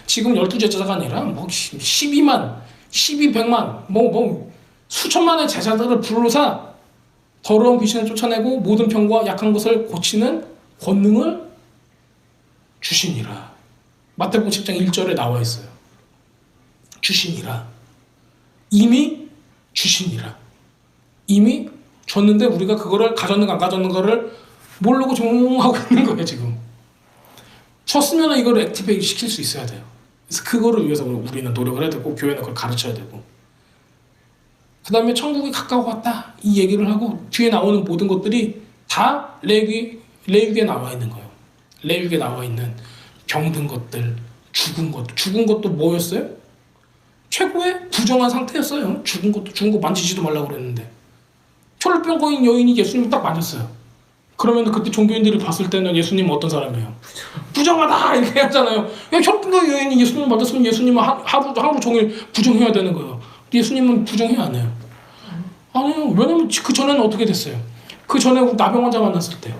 지금 12제자가 아니라 12만, 100만, 수천만의 제자들을 불러서 더러운 귀신을 쫓아내고 모든 병과 약한 것을 고치는 권능을 주시니라. 마태복음 10장 1절에 나와 있어요. 주시니라. 이미 주시니라. 이미 줬는데 우리가 그거를 가졌는가 안 가졌는가를 모르고 조용하고 있는 거예요. 지금 줬으면 이걸 액티베이트 시킬 수 있어야 돼요. 그래서 그거를 위해서 우리는 노력을 해야 되고 교회는 그걸 가르쳐야 되고 그 다음에 천국이 가까워 왔다 이 얘기를 하고 뒤에 나오는 모든 것들이 다 레위기에 나와 있는 거예요. 레위기에 나와 있는 병든 것들, 죽은 것도 뭐였어요? 최고의 부정한 상태였어요. 죽은 거 만지지도 말라고 그랬는데 혈병 거인 여인이 예수님을 딱 맞았어요. 그러면 그때 종교인들이 봤을 때는 예수님은 어떤 사람이에요? 부정하다 이렇게 하잖아요. 혈병 거인 여인이 예수님을 맞았으면 예수님은 하루 종일 부정해야 되는 거예요. 예수님은 부정해야 안 해요. 아니요. 왜냐면 그 전에는 어떻게 됐어요? 그 전에 나병 환자 만났을 때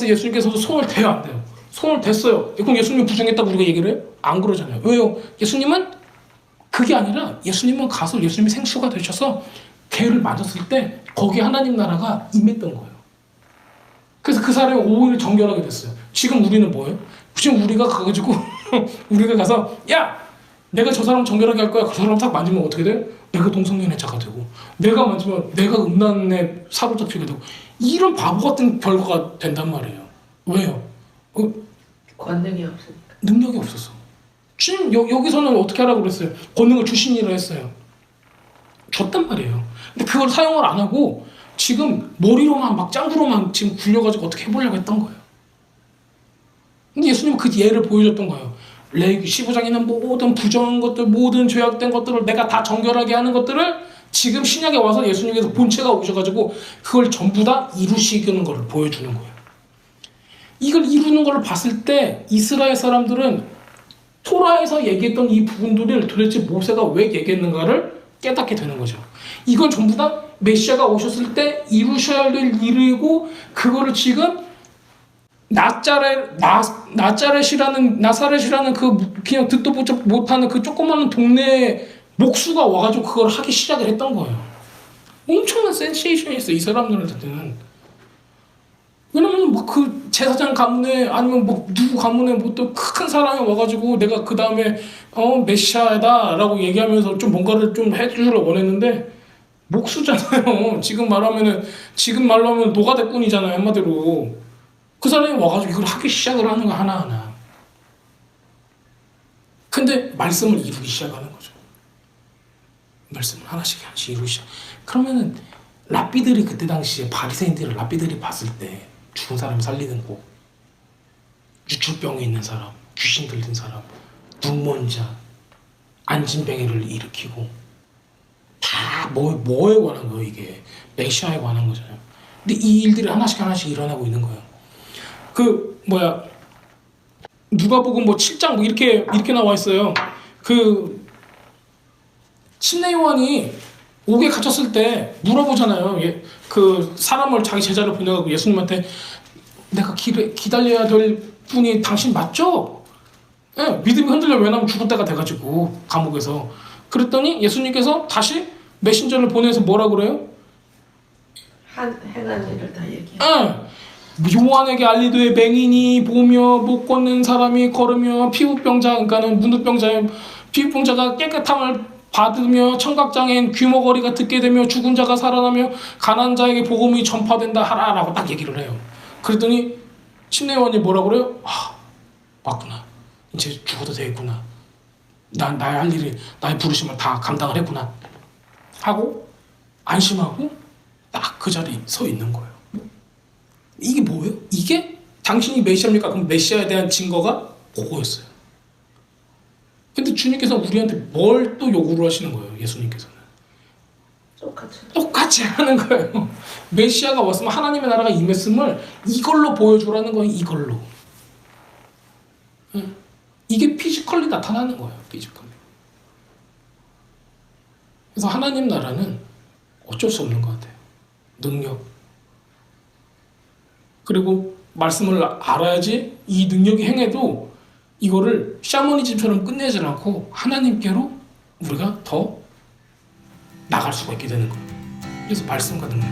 예수님께서도 손을 대요 안 돼요? 손을 댔어요. 그럼 예수님이 부정했다고 우리가 얘기를 해요? 안 그러잖아요. 왜요? 예수님은 그게 아니라 예수님은 가서 예수님이 생수가 되셔서 개를 맞았을 때 거기에 하나님 나라가 임했던 거예요. 그래서 그 사람이 오히려 정결하게 됐어요. 지금 우리는 뭐예요? 지금 우리가 가가지고 우리가 가서 야! 내가 저 사람 정결하게 할 거야. 그 사람 딱 만지면 어떻게 돼요? 내가 동성연애자가 되고 내가 만지면 내가 음란에 사로잡히게 되고 이런 바보 같은 결과가 된단 말이에요. 왜요? 권능이 없으니까. 능력이 없었어. 주님 여기서는 어떻게 하라고 그랬어요? 권능을 주시니라 했어요. 줬단 말이에요. 근데 그걸 사용을 안 하고 지금 머리로만 막 짱구로만 지금 굴려가지고 어떻게 해보려고 했던 거예요. 근데 예수님은 그 예를 보여줬던 거예요. 레위기 15장에는 모든 부정한 것들, 모든 죄악된 것들을 내가 다 정결하게 하는 것들을 지금 신약에 와서 예수님께서 본체가 오셔가지고 그걸 전부 다 이루시는 걸 보여주는 거예요. 이걸 이루는 걸 봤을 때 이스라엘 사람들은 토라에서 얘기했던 이 부분들을 도대체 모세가 왜 얘기했는가를 깨닫게 되는 거죠. 이건 전부 다 메시아가 오셨을 때 이루셔야 할 일이고 그거를 지금 나사렛이라는 그 그냥 듣도 보지 못하는 그 조그마한 동네 목수가 와가지고 그걸 하기 시작을 했던 거예요. 엄청난 센세이션이었어요, 이 사람들한테는. 왜냐면 뭐 그 제사장 가문에 아니면 뭐 누구 가문에 뭐 또 큰 사람이 와가지고 내가 그 다음에 메시아다라고 얘기하면서 좀 뭔가를 좀 해주려고 원했는데 목수잖아요. 지금 말로 하면 노가대꾼이잖아요, 한마디로. 그 사람이 와가지고 이걸 하기 시작을 하는 거 하나하나. 근데 말씀을 이루기 시작하는 거죠. 말씀을 하나씩 이루기 시작. 그러면은 랍비들이 그때 당시에 바리새인들을 랍비들이 봤을 때 죽은 사람 살리는 거, 유출병에 있는 사람, 귀신 들린 사람, 눈먼 자, 안진뱅이를 일으키고 다 뭐에 관한 거예요, 이게. 메시아에 관한 거잖아요. 근데 이 일들이 하나씩 일어나고 있는 거예요. 누가복음 7장 이렇게 나와 있어요. 침례 요한이 옥에 갇혔을 때 물어보잖아요. 그 사람을 자기 제자를 보내가고 예수님한테 내가 기다려야 될 분이 당신 맞죠? 예, 믿음이 흔들려. 왜냐면 죽을 때가 돼가지고 감옥에서. 그랬더니 예수님께서 다시 메신저를 보내서 뭐라 그래요? 행한 일을 다 얘기해. 예. 요한에게 알리되 맹인이 보며 못 걷는 사람이 걸으며 피부병자, 그러니까는 문둥병자의 피부병자가 깨끗함을 받으며 청각장애인 귀머거리가 듣게 되며 죽은 자가 살아나며 가난한 자에게 복음이 전파된다 하라라고 딱 얘기를 해요. 그랬더니 침례요한이 뭐라 그래요? 맞구나. 이제 죽어도 되겠구나. 나의 할 일이, 나의 부르심을 다 감당을 했구나 하고 안심하고 딱 그 자리에 서 있는 거예요. 이게 뭐예요? 이게 당신이 메시아입니까? 그럼 메시아에 대한 증거가 그거였어요. 근데 주님께서 우리한테 뭘 또 요구를 하시는 거예요, 예수님께서는. 똑같이 하는 거예요. 메시아가 왔으면 하나님의 나라가 임했음을 이걸로 보여주라는 거예요, 이걸로. 이게 피지컬리 나타나는 거예요, 피지컬리. 그래서 하나님 나라는 어쩔 수 없는 것 같아요. 능력. 그리고 말씀을 알아야지 이 능력이 행해도 이거를 샤머니즘처럼 끝내지 않고 하나님께로 우리가 더 나갈 수가 있게 되는 거예요. 그래서 말씀과 능력.